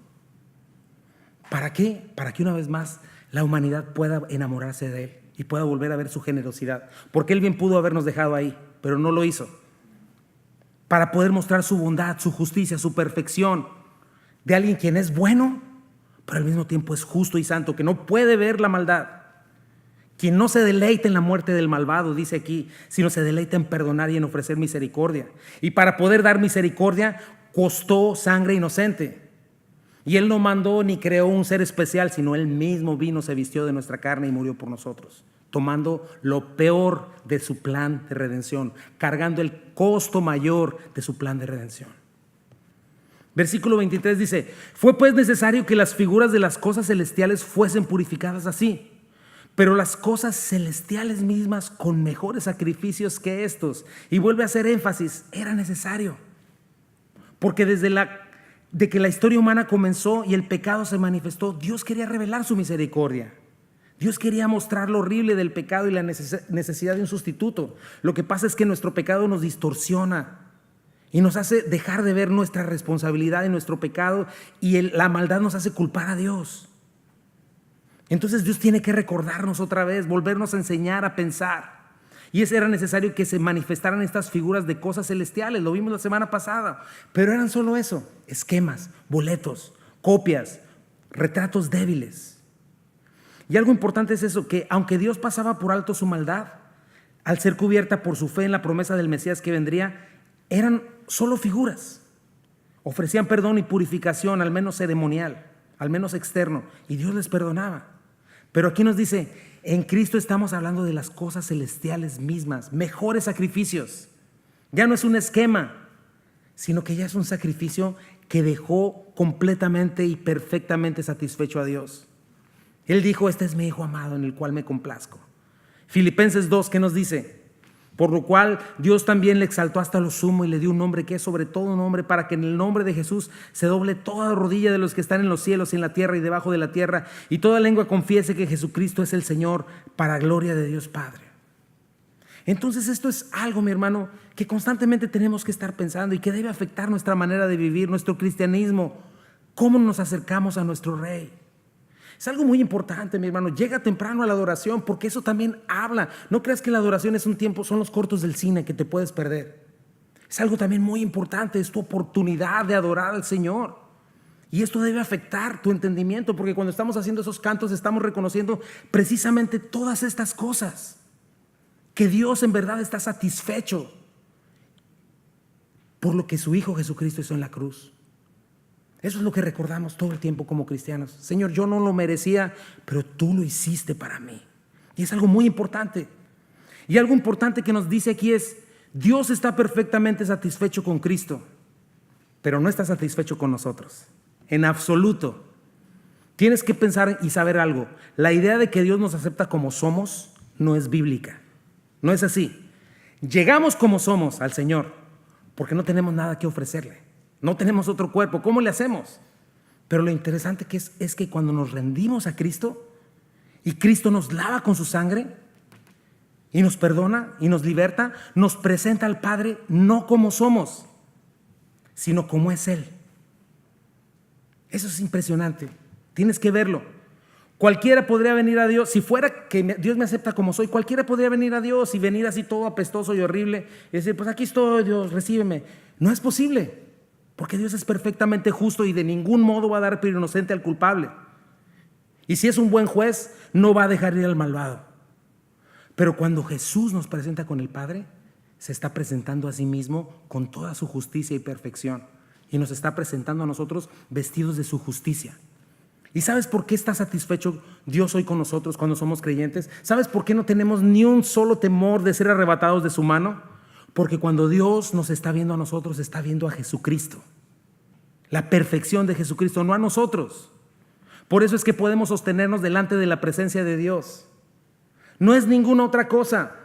¿Para qué? Para que una vez más la humanidad pueda enamorarse de Él y pueda volver a ver su generosidad. Porque Él bien pudo habernos dejado ahí, pero no lo hizo. Para poder mostrar su bondad, su justicia, su perfección, de alguien quien es bueno, pero al mismo tiempo es justo y santo, que no puede ver la maldad. Quien no se deleita en la muerte del malvado, dice aquí, sino se deleita en perdonar y en ofrecer misericordia. Y para poder dar misericordia, costó sangre inocente. Y Él no mandó ni creó un ser especial, sino Él mismo vino, se vistió de nuestra carne y murió por nosotros, tomando lo peor de su plan de redención, cargando el costo mayor de su plan de redención. Versículo 23 dice, fue pues necesario que las figuras de las cosas celestiales fuesen purificadas así, pero las cosas celestiales mismas con mejores sacrificios que estos. Y vuelve a hacer énfasis, era necesario. Porque desde que la historia humana comenzó y el pecado se manifestó, Dios quería revelar su misericordia. Dios quería mostrar lo horrible del pecado y la necesidad de un sustituto. Lo que pasa es que nuestro pecado nos distorsiona y nos hace dejar de ver nuestra responsabilidad en nuestro pecado, y la maldad nos hace culpar a Dios. Entonces Dios tiene que recordarnos otra vez, volvernos a enseñar a pensar. Y era necesario que se manifestaran estas figuras de cosas celestiales. Lo vimos la semana pasada. Pero eran solo eso: esquemas, boletos, copias, retratos débiles. Y algo importante es eso, que aunque Dios pasaba por alto su maldad, al ser cubierta por su fe en la promesa del Mesías que vendría, eran solo figuras. Ofrecían perdón y purificación, al menos ceremonial, al menos externo, y Dios les perdonaba. Pero aquí nos dice: en Cristo estamos hablando de las cosas celestiales mismas, mejores sacrificios. Ya no es un esquema, sino que ya es un sacrificio que dejó completamente y perfectamente satisfecho a Dios. Él dijo: este es mi Hijo amado en el cual me complazco. Filipenses 2, ¿qué nos dice? Por lo cual Dios también le exaltó hasta lo sumo y le dio un nombre que es sobre todo nombre, para que en el nombre de Jesús se doble toda rodilla de los que están en los cielos y en la tierra y debajo de la tierra, y toda lengua confiese que Jesucristo es el Señor, para gloria de Dios Padre. Entonces esto es algo, mi hermano, que constantemente tenemos que estar pensando y que debe afectar nuestra manera de vivir, nuestro cristianismo. ¿Cómo nos acercamos a nuestro Rey? Es algo muy importante, mi hermano. Llega temprano a la adoración, porque eso también habla. No creas que la adoración es un tiempo, son los cortos del cine que te puedes perder. Es algo también muy importante, es tu oportunidad de adorar al Señor. Y esto debe afectar tu entendimiento, porque cuando estamos haciendo esos cantos estamos reconociendo precisamente todas estas cosas. Que Dios en verdad está satisfecho por lo que su Hijo Jesucristo hizo en la cruz. Eso es lo que recordamos todo el tiempo como cristianos. Señor, yo no lo merecía, pero tú lo hiciste para mí. Y es algo muy importante. Y algo importante que nos dice aquí es: Dios está perfectamente satisfecho con Cristo, pero no está satisfecho con nosotros. En absoluto. Tienes que pensar y saber algo. La idea de que Dios nos acepta como somos no es bíblica. No es así. Llegamos como somos al Señor porque no tenemos nada que ofrecerle. No tenemos otro cuerpo. ¿Cómo le hacemos? Pero lo interesante que es que cuando nos rendimos a Cristo y Cristo nos lava con su sangre y nos perdona y nos liberta, nos presenta al Padre no como somos, sino como es Él. Eso es impresionante. Tienes que verlo. Cualquiera podría venir a Dios, si fuera que Dios me acepta como soy, cualquiera podría venir a Dios y venir así todo apestoso y horrible y decir: pues aquí estoy, Dios, recíbeme. No es posible. Porque Dios es perfectamente justo y de ningún modo va a dar por inocente al culpable. Y si es un buen juez, no va a dejar ir al malvado. Pero cuando Jesús nos presenta con el Padre, se está presentando a sí mismo con toda su justicia y perfección. Y nos está presentando a nosotros vestidos de su justicia. ¿Y sabes por qué está satisfecho Dios hoy con nosotros cuando somos creyentes? ¿Sabes por qué no tenemos ni un solo temor de ser arrebatados de su mano? Porque cuando Dios nos está viendo a nosotros, está viendo a Jesucristo. La perfección de Jesucristo, no a nosotros. Por eso es que podemos sostenernos delante de la presencia de Dios. No es ninguna otra cosa.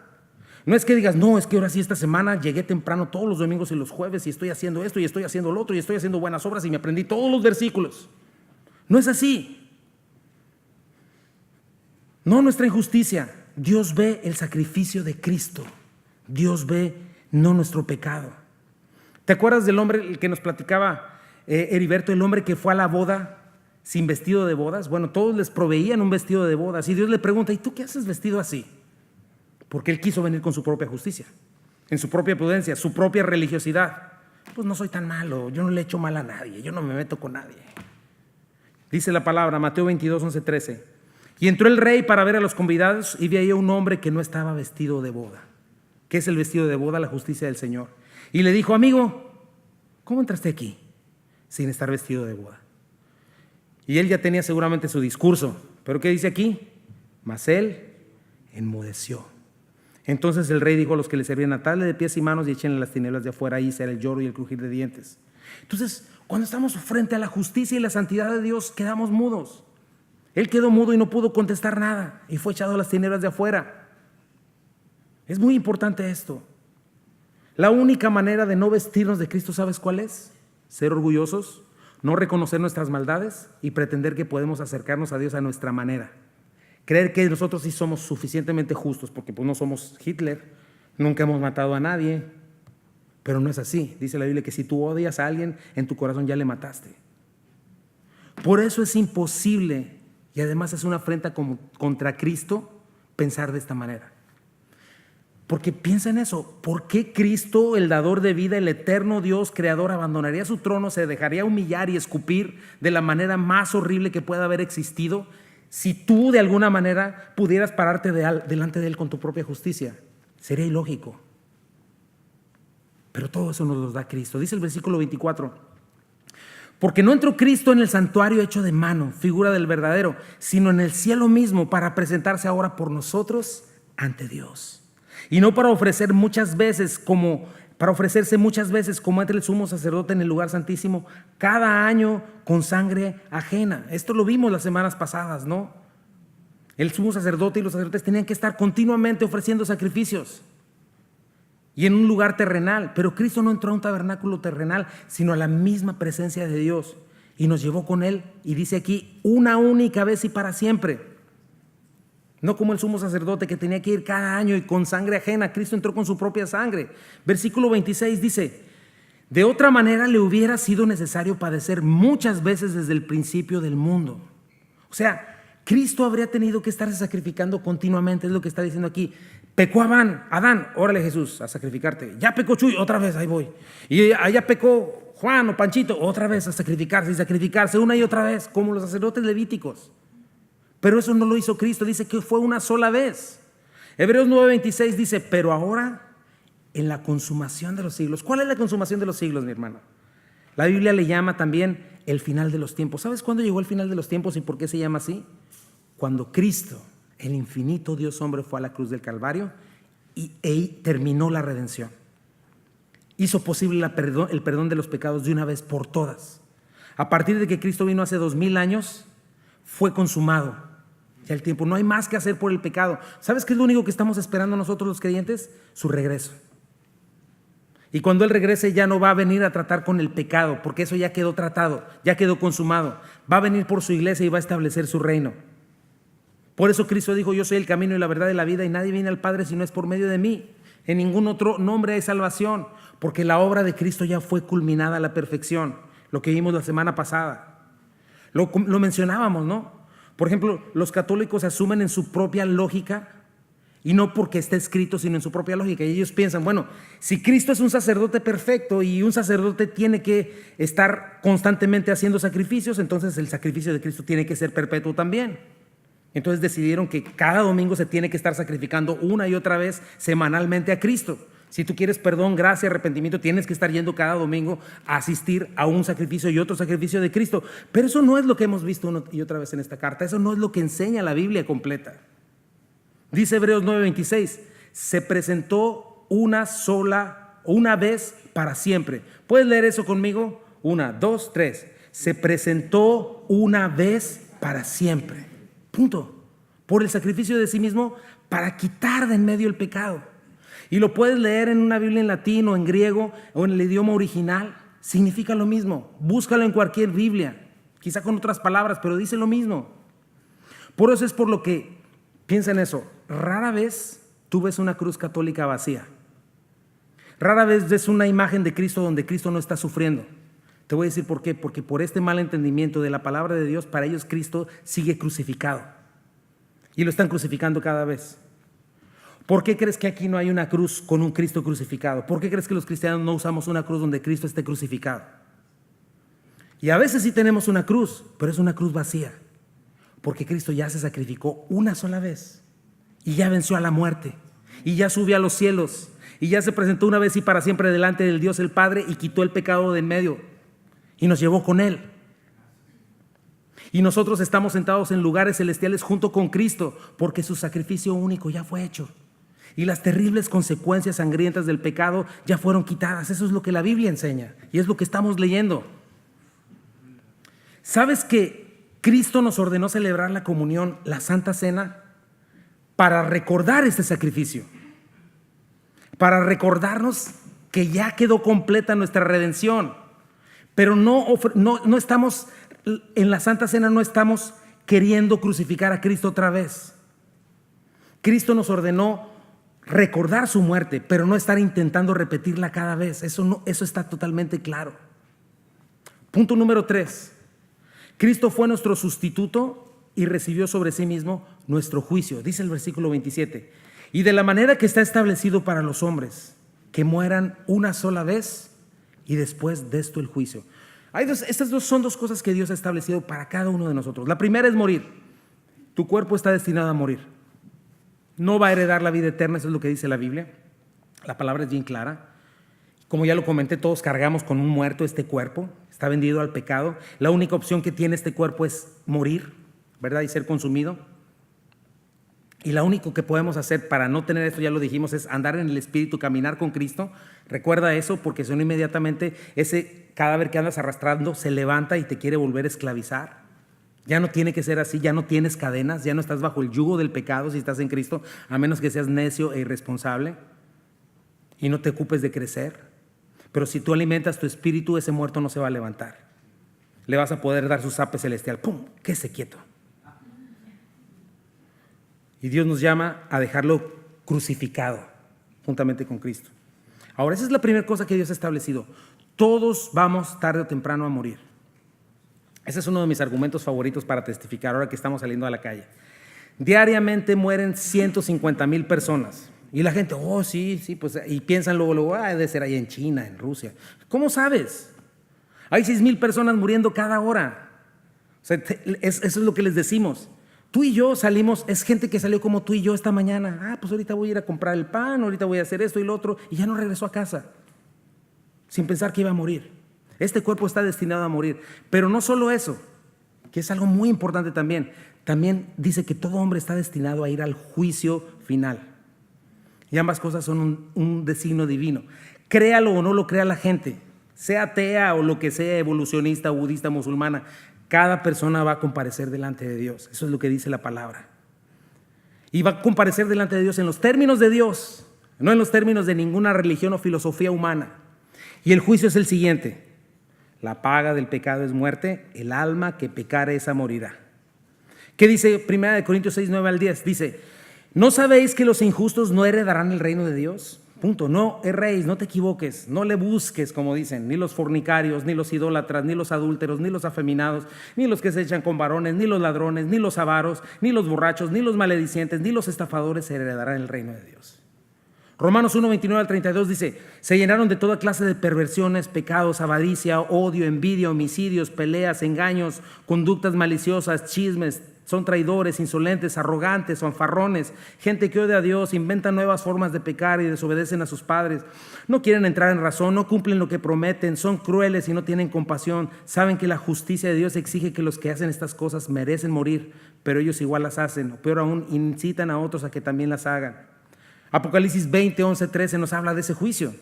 No es que digas: no, es que ahora sí esta semana llegué temprano todos los domingos y los jueves y estoy haciendo esto y estoy haciendo lo otro y estoy haciendo buenas obras y me aprendí todos los versículos. No es así. No nuestra injusticia. Dios ve el sacrificio de Cristo. Dios ve no nuestro pecado. ¿Te acuerdas del hombre el que nos platicaba Heriberto, el hombre que fue a la boda sin vestido de bodas? Bueno, todos les proveían un vestido de bodas y Dios le pregunta: ¿y tú qué haces vestido así? Porque él quiso venir con su propia justicia, en su propia prudencia, su propia religiosidad. Pues no soy tan malo, yo no le echo mal a nadie, yo no me meto con nadie. Dice la palabra, Mateo 22, 11, 13: y entró el rey para ver a los convidados y vi ahí a un hombre que no estaba vestido de boda. ¿Qué es el vestido de boda? La justicia del Señor. Y le dijo: amigo, ¿cómo entraste aquí sin estar vestido de boda? Y él ya tenía seguramente su discurso. ¿Pero qué dice aquí? Mas él enmudeció. Entonces el rey dijo a los que le servían: atadle de pies y manos y échenle las tinieblas de afuera, ahí será el lloro y el crujir de dientes. Entonces, cuando estamos frente a la justicia y la santidad de Dios, quedamos mudos. Él quedó mudo y no pudo contestar nada y fue echado a las tinieblas de afuera. Es muy importante esto. La única manera de no vestirnos de Cristo, ¿sabes cuál es? Ser orgullosos, no reconocer nuestras maldades y pretender que podemos acercarnos a Dios a nuestra manera. Creer que nosotros sí somos suficientemente justos, porque pues no somos Hitler, nunca hemos matado a nadie, pero no es así. Dice la Biblia que si tú odias a alguien, en tu corazón ya le mataste. Por eso es imposible Y además es una afrenta contra Cristo pensar de esta manera. Porque piensa en eso, ¿por qué Cristo, el dador de vida, el eterno Dios creador, abandonaría su trono, se dejaría humillar y escupir de la manera más horrible que pueda haber existido, si tú de alguna manera pudieras pararte delante de Él con tu propia justicia? Sería ilógico. Pero todo eso nos lo da Cristo. Dice el versículo 24: porque no entró Cristo en el santuario hecho de mano, figura del verdadero, sino en el cielo mismo, para presentarse ahora por nosotros ante Dios. Y no para ofrecerse muchas veces como entre el sumo sacerdote en el lugar santísimo cada año con sangre ajena. Esto lo vimos las semanas pasadas, ¿no? El sumo sacerdote y los sacerdotes tenían que estar continuamente ofreciendo sacrificios y en un lugar terrenal. Pero Cristo no entró a un tabernáculo terrenal, sino a la misma presencia de Dios, y nos llevó con Él, y dice aquí, una única vez y para siempre. No como el sumo sacerdote que tenía que ir cada año y con sangre ajena. Cristo entró con su propia sangre. Versículo 26 dice: de otra manera le hubiera sido necesario padecer muchas veces desde el principio del mundo. O sea, Cristo habría tenido que estarse sacrificando continuamente, es lo que está diciendo aquí. Pecó Adán, órale Jesús, a sacrificarte. Ya pecó Chuy, otra vez, ahí voy. Y allá pecó Juan o Panchito, otra vez a sacrificarse y sacrificarse una y otra vez, como los sacerdotes levíticos. Pero eso no lo hizo Cristo, dice que fue una sola vez. Hebreos 9:26 dice: pero ahora en la consumación de los siglos. ¿Cuál es la consumación de los siglos, mi hermano? La Biblia le llama también el final de los tiempos. ¿Sabes cuándo llegó el final de los tiempos y por qué se llama así? Cuando Cristo, el infinito Dios hombre, fue a la cruz del Calvario y terminó la redención. Hizo posible el perdón de los pecados de una vez por todas. A partir de que Cristo vino hace 2000 años, fue consumado ya el tiempo. No hay más que hacer por el pecado. ¿Sabes qué es lo único que estamos esperando nosotros los creyentes? Su regreso. Y cuando Él regrese ya no va a venir a tratar con el pecado, porque eso ya quedó tratado, ya quedó consumado. Va a venir por su iglesia y va a establecer su reino. Por eso Cristo dijo: yo soy el camino y la verdad y la vida, y nadie viene al Padre si no es por medio de mí. En ningún otro nombre hay salvación, porque la obra de Cristo ya fue culminada a la perfección. Lo que vimos la semana pasada. Lo mencionábamos, ¿no? Por ejemplo, los católicos asumen en su propia lógica, y no porque esté escrito, sino en su propia lógica. Y ellos piensan, bueno, si Cristo es un sacerdote perfecto y un sacerdote tiene que estar constantemente haciendo sacrificios, entonces el sacrificio de Cristo tiene que ser perpetuo también. Entonces decidieron que cada domingo se tiene que estar sacrificando una y otra vez semanalmente a Cristo. Si tú quieres perdón, gracia, arrepentimiento, tienes que estar yendo cada domingo a asistir a un sacrificio y otro sacrificio de Cristo. Pero eso no es lo que hemos visto una y otra vez en esta carta. Eso no es lo que enseña la Biblia completa. Dice Hebreos 9:26, se presentó una vez para siempre. ¿Puedes leer eso conmigo? 1, 2, 3. Se presentó una vez para siempre. Punto. Por el sacrificio de sí mismo para quitar de en medio el pecado. Y lo puedes leer en una Biblia en latín o en griego o en el idioma original. Significa lo mismo. Búscalo en cualquier Biblia, quizá con otras palabras, pero dice lo mismo. Por eso es por lo que, piensa en eso, rara vez tú ves una cruz católica vacía. Rara vez ves una imagen de Cristo donde Cristo no está sufriendo. Te voy a decir por qué. Porque por este mal entendimiento de la palabra de Dios, para ellos Cristo sigue crucificado. Y lo están crucificando cada vez. ¿Por qué crees que aquí no hay una cruz con un Cristo crucificado? ¿Por qué crees que los cristianos no usamos una cruz donde Cristo esté crucificado? Y a veces sí tenemos una cruz, pero es una cruz vacía. Porque Cristo ya se sacrificó una sola vez. Y ya venció a la muerte. Y ya subió a los cielos. Y ya se presentó una vez y para siempre delante del Dios el Padre y quitó el pecado de en medio. Y nos llevó con Él. Y nosotros estamos sentados en lugares celestiales junto con Cristo, porque su sacrificio único ya fue hecho. Y las terribles consecuencias sangrientas del pecado ya fueron quitadas. Eso es lo que la Biblia enseña. Y es lo que estamos leyendo. ¿Sabes que Cristo nos ordenó celebrar la comunión, la Santa Cena, para recordar este sacrificio? Para recordarnos que ya quedó completa nuestra redención. Pero no estamos, en la Santa Cena no estamos queriendo crucificar a Cristo otra vez. Cristo nos ordenó recordar su muerte, pero no estar intentando repetirla cada vez. Eso está totalmente claro. Punto número 3. Cristo fue nuestro sustituto y recibió sobre sí mismo nuestro juicio. Dice el versículo 27. Y de la manera que está establecido para los hombres, que mueran una sola vez y después de esto el juicio. Estas son dos cosas que Dios ha establecido para cada uno de nosotros. La primera es morir. Tu cuerpo está destinado a morir. No va a heredar la vida eterna, eso es lo que dice la Biblia. La palabra es bien clara. Como ya lo comenté, todos cargamos con un muerto este cuerpo. Está vendido al pecado. La única opción que tiene este cuerpo es morir, ¿verdad? Y ser consumido. Y lo único que podemos hacer para no tener esto, ya lo dijimos, es andar en el Espíritu, caminar con Cristo. Recuerda eso, porque si no, inmediatamente ese cadáver que andas arrastrando se levanta y te quiere volver a esclavizar. Ya no tiene que ser así, ya no tienes cadenas, ya no estás bajo el yugo del pecado si estás en Cristo, a menos que seas necio e irresponsable y no te ocupes de crecer. Pero si tú alimentas tu espíritu, ese muerto no se va a levantar. Le vas a poder dar su zape celestial. ¡Pum! Quédese quieto. Y Dios nos llama a dejarlo crucificado juntamente con Cristo. Ahora, esa es la primera cosa que Dios ha establecido. Todos vamos tarde o temprano a morir. Ese es uno de mis argumentos favoritos para testificar ahora que estamos saliendo a la calle. Diariamente mueren 150,000 personas. Y la gente, oh, sí, pues, y piensan luego, debe ser ahí en China, en Rusia. ¿Cómo sabes? Hay 6,000 personas muriendo cada hora. O sea, eso es lo que les decimos. Tú y yo salimos, es gente que salió como tú y yo esta mañana. Pues ahorita voy a ir a comprar el pan, ahorita voy a hacer esto y lo otro, y ya no regresó a casa, sin pensar que iba a morir. Este cuerpo está destinado a morir. Pero no solo eso, que es algo muy importante también. También dice que todo hombre está destinado a ir al juicio final. Y ambas cosas son un designio divino. Créalo o no lo crea la gente, sea atea o lo que sea, evolucionista, budista, musulmana, cada persona va a comparecer delante de Dios. Eso es lo que dice la palabra. Y va a comparecer delante de Dios en los términos de Dios, no en los términos de ninguna religión o filosofía humana. Y el juicio es el siguiente. La paga del pecado es muerte, el alma que pecare esa morirá. ¿Qué dice 1 Corintios 6, 9 al 10? Dice, ¿no sabéis que los injustos no heredarán el reino de Dios? Punto. No erréis, no te equivoques, no le busques, como dicen, ni los fornicarios, ni los idólatras, ni los adúlteros, ni los afeminados, ni los que se echan con varones, ni los ladrones, ni los avaros, ni los borrachos, ni los maledicientes, ni los estafadores heredarán el reino de Dios. Romanos 1, 29 al 32 dice, se llenaron de toda clase de perversiones, pecados, avaricia, odio, envidia, homicidios, peleas, engaños, conductas maliciosas, chismes. Son traidores, insolentes, arrogantes, fanfarrones, gente que odia a Dios, inventan nuevas formas de pecar y desobedecen a sus padres. No quieren entrar en razón, no cumplen lo que prometen, son crueles y no tienen compasión. Saben que la justicia de Dios exige que los que hacen estas cosas merecen morir, pero ellos igual las hacen, o peor aún, incitan a otros a que también las hagan. Apocalipsis 20, 11, 13 nos habla de ese juicio.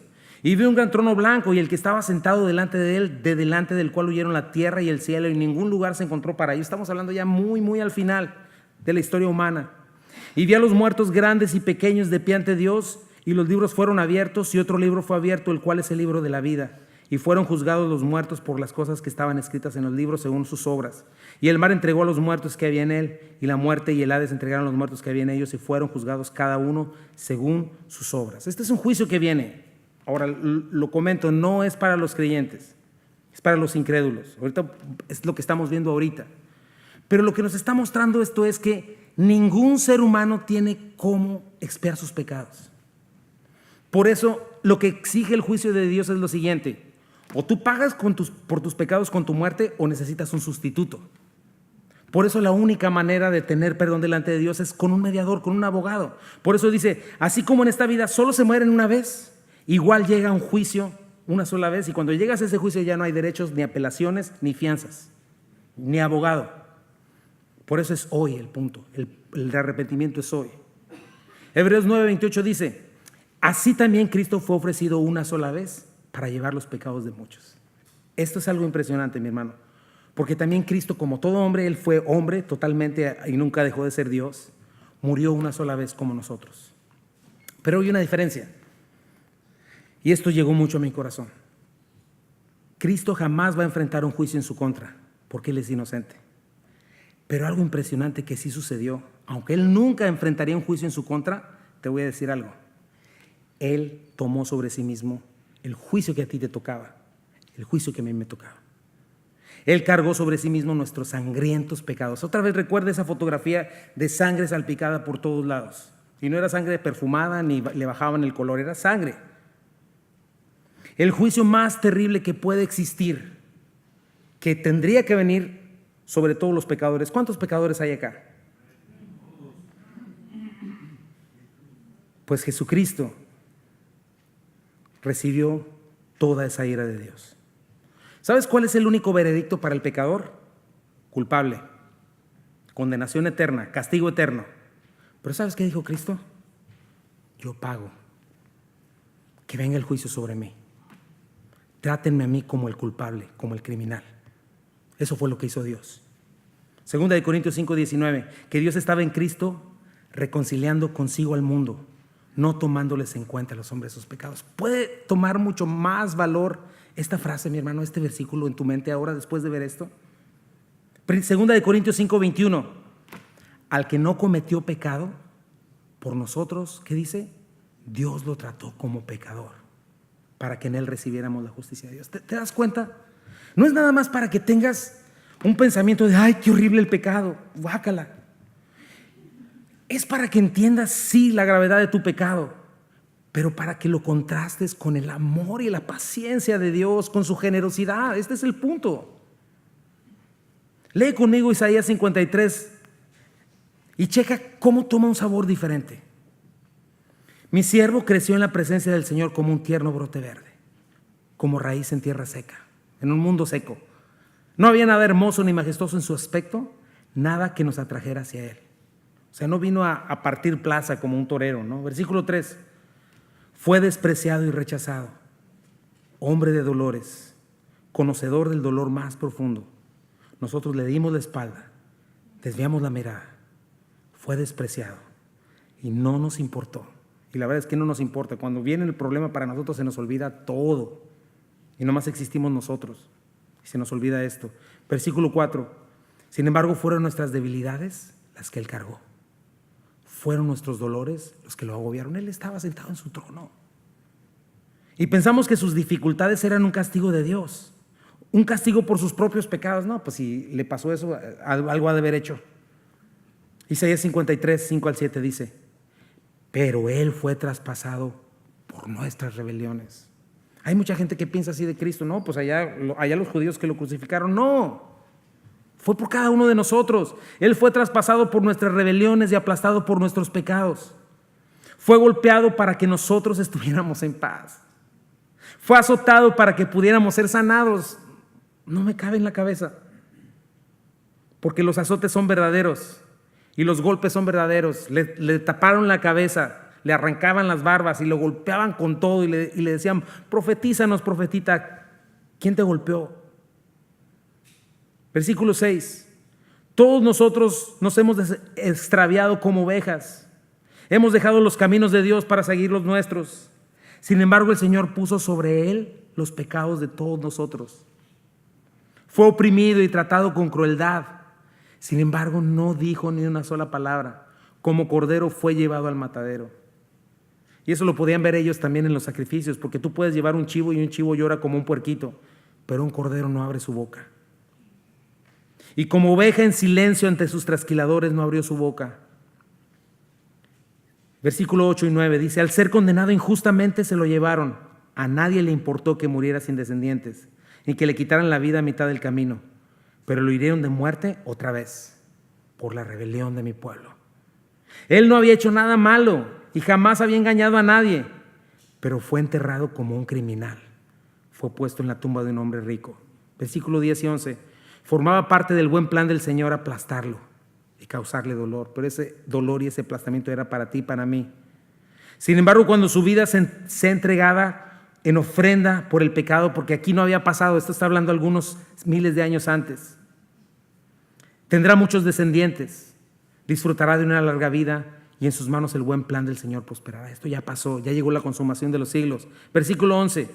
Y vi un gran trono blanco y el que estaba sentado delante de él, de delante del cual huyeron la tierra y el cielo, y en ningún lugar se encontró para ellos. Estamos hablando ya muy al final de la historia humana. Y vi a los muertos grandes y pequeños de pie ante Dios, y los libros fueron abiertos, y otro libro fue abierto, el cual es el libro de la vida. Y fueron juzgados los muertos por las cosas que estaban escritas en los libros según sus obras. Y el mar entregó a los muertos que había en él, y la muerte y el Hades entregaron a los muertos que había en ellos, y fueron juzgados cada uno según sus obras. Este es un juicio que viene. Ahora lo comento, no es para los creyentes, es para los incrédulos. Ahorita es lo que estamos viendo ahorita. Pero lo que nos está mostrando esto es que ningún ser humano tiene cómo expiar sus pecados. Por eso lo que exige el juicio de Dios es lo siguiente: o tú pagas por tus pecados con tu muerte, o necesitas un sustituto. Por eso la única manera de tener perdón delante de Dios es con un mediador, con un abogado. Por eso dice, así como en esta vida solo se mueren una vez, igual llega un juicio una sola vez, y cuando llegas a ese juicio ya no hay derechos, ni apelaciones, ni fianzas, ni abogado. Por eso es hoy el punto, el arrepentimiento es hoy. Hebreos 9:28 dice, así también Cristo fue ofrecido una sola vez para llevar los pecados de muchos. Esto es algo impresionante, mi hermano, porque también Cristo, como todo hombre, Él fue hombre totalmente y nunca dejó de ser Dios, murió una sola vez como nosotros. Pero hay una diferencia. Y esto llegó mucho a mi corazón. Cristo jamás va a enfrentar un juicio en su contra, porque Él es inocente. Pero algo impresionante que sí sucedió, aunque Él nunca enfrentaría un juicio en su contra, te voy a decir algo. Él tomó sobre sí mismo el juicio que a ti te tocaba, el juicio que a mí me tocaba. Él cargó sobre sí mismo nuestros sangrientos pecados. Otra vez recuerda esa fotografía de sangre salpicada por todos lados. Y no era sangre perfumada ni le bajaban el color, era sangre. El juicio más terrible que puede existir, que tendría que venir sobre todos los pecadores. ¿Cuántos pecadores hay acá? Pues Jesucristo recibió toda esa ira de Dios. ¿Sabes cuál es el único veredicto para el pecador? Culpable, condenación eterna, castigo eterno. Pero ¿sabes qué dijo Cristo? Yo pago. Que venga el juicio sobre mí. Trátenme a mí como el culpable, como el criminal. Eso fue lo que hizo Dios. Segunda de Corintios 5:19, que Dios estaba en Cristo reconciliando consigo al mundo, no tomándoles en cuenta a los hombres sus pecados. Puede tomar mucho más valor esta frase, mi hermano, este versículo en tu mente ahora después de ver esto. Segunda de Corintios 5:21, al que no cometió pecado por nosotros, ¿qué dice? Dios lo trató como pecador para que en él recibiéramos la justicia de Dios. ¿Te das cuenta? No es nada más para que tengas un pensamiento de ay, qué horrible el pecado, guácala. Es para que entiendas sí la gravedad de tu pecado, pero para que lo contrastes con el amor y la paciencia de Dios, con su generosidad. Este es el punto. Lee conmigo Isaías 53 y checa cómo toma un sabor diferente. Mi siervo creció en la presencia del Señor como un tierno brote verde, como raíz en tierra seca, en un mundo seco. No había nada hermoso ni majestuoso en su aspecto, nada que nos atrajera hacia él. O sea, no vino a partir plaza como un torero, ¿no? Versículo 3. Fue despreciado y rechazado, hombre de dolores, conocedor del dolor más profundo. Nosotros le dimos la espalda, desviamos la mirada. Fue despreciado y no nos importó. Y la verdad es que no nos importa. Cuando viene el problema para nosotros se nos olvida todo. Y nomás existimos nosotros. Y se nos olvida esto. Versículo 4. Sin embargo, fueron nuestras debilidades las que él cargó. Fueron nuestros dolores los que lo agobiaron. Él estaba sentado en su trono. Y pensamos que sus dificultades eran un castigo de Dios. Un castigo por sus propios pecados. No, pues si le pasó eso, algo ha de haber hecho. Isaías 53, 5-7 dice, pero él fue traspasado por nuestras rebeliones. Hay mucha gente que piensa así de Cristo. No, pues allá los judíos que lo crucificaron. No, fue por cada uno de nosotros. Él fue traspasado por nuestras rebeliones y aplastado por nuestros pecados. Fue golpeado para que nosotros estuviéramos en paz. Fue azotado para que pudiéramos ser sanados. No me cabe en la cabeza. Porque los azotes son verdaderos y los golpes son verdaderos. Le taparon la cabeza, le arrancaban las barbas y lo golpeaban con todo y le decían, profetízanos, profetita, ¿quién te golpeó? Versículo 6. Todos nosotros nos hemos extraviado como ovejas. Hemos dejado los caminos de Dios para seguir los nuestros. Sin embargo, el Señor puso sobre él los pecados de todos nosotros. Fue oprimido y tratado con crueldad. Sin embargo, no dijo ni una sola palabra. Como cordero fue llevado al matadero. Y eso lo podían ver ellos también en los sacrificios, porque tú puedes llevar un chivo y un chivo llora como un puerquito, pero un cordero no abre su boca. Y como oveja en silencio ante sus trasquiladores no abrió su boca. Versículo 8 y 9 dice, al ser condenado injustamente se lo llevaron. A nadie le importó que muriera sin descendientes, ni que le quitaran la vida a mitad del camino. Pero lo hirieron de muerte otra vez, por la rebelión de mi pueblo. Él no había hecho nada malo y jamás había engañado a nadie, pero fue enterrado como un criminal. Fue puesto en la tumba de un hombre rico. Versículo 10 y 11. Formaba parte del buen plan del Señor aplastarlo y causarle dolor, pero ese dolor y ese aplastamiento era para ti y para mí. Sin embargo, cuando su vida sea entregada en ofrenda por el pecado, porque aquí no había pasado, esto está hablando algunos miles de años antes, tendrá muchos descendientes, disfrutará de una larga vida y en sus manos el buen plan del Señor prosperará. Esto ya pasó, ya llegó la consumación de los siglos. Versículo 11,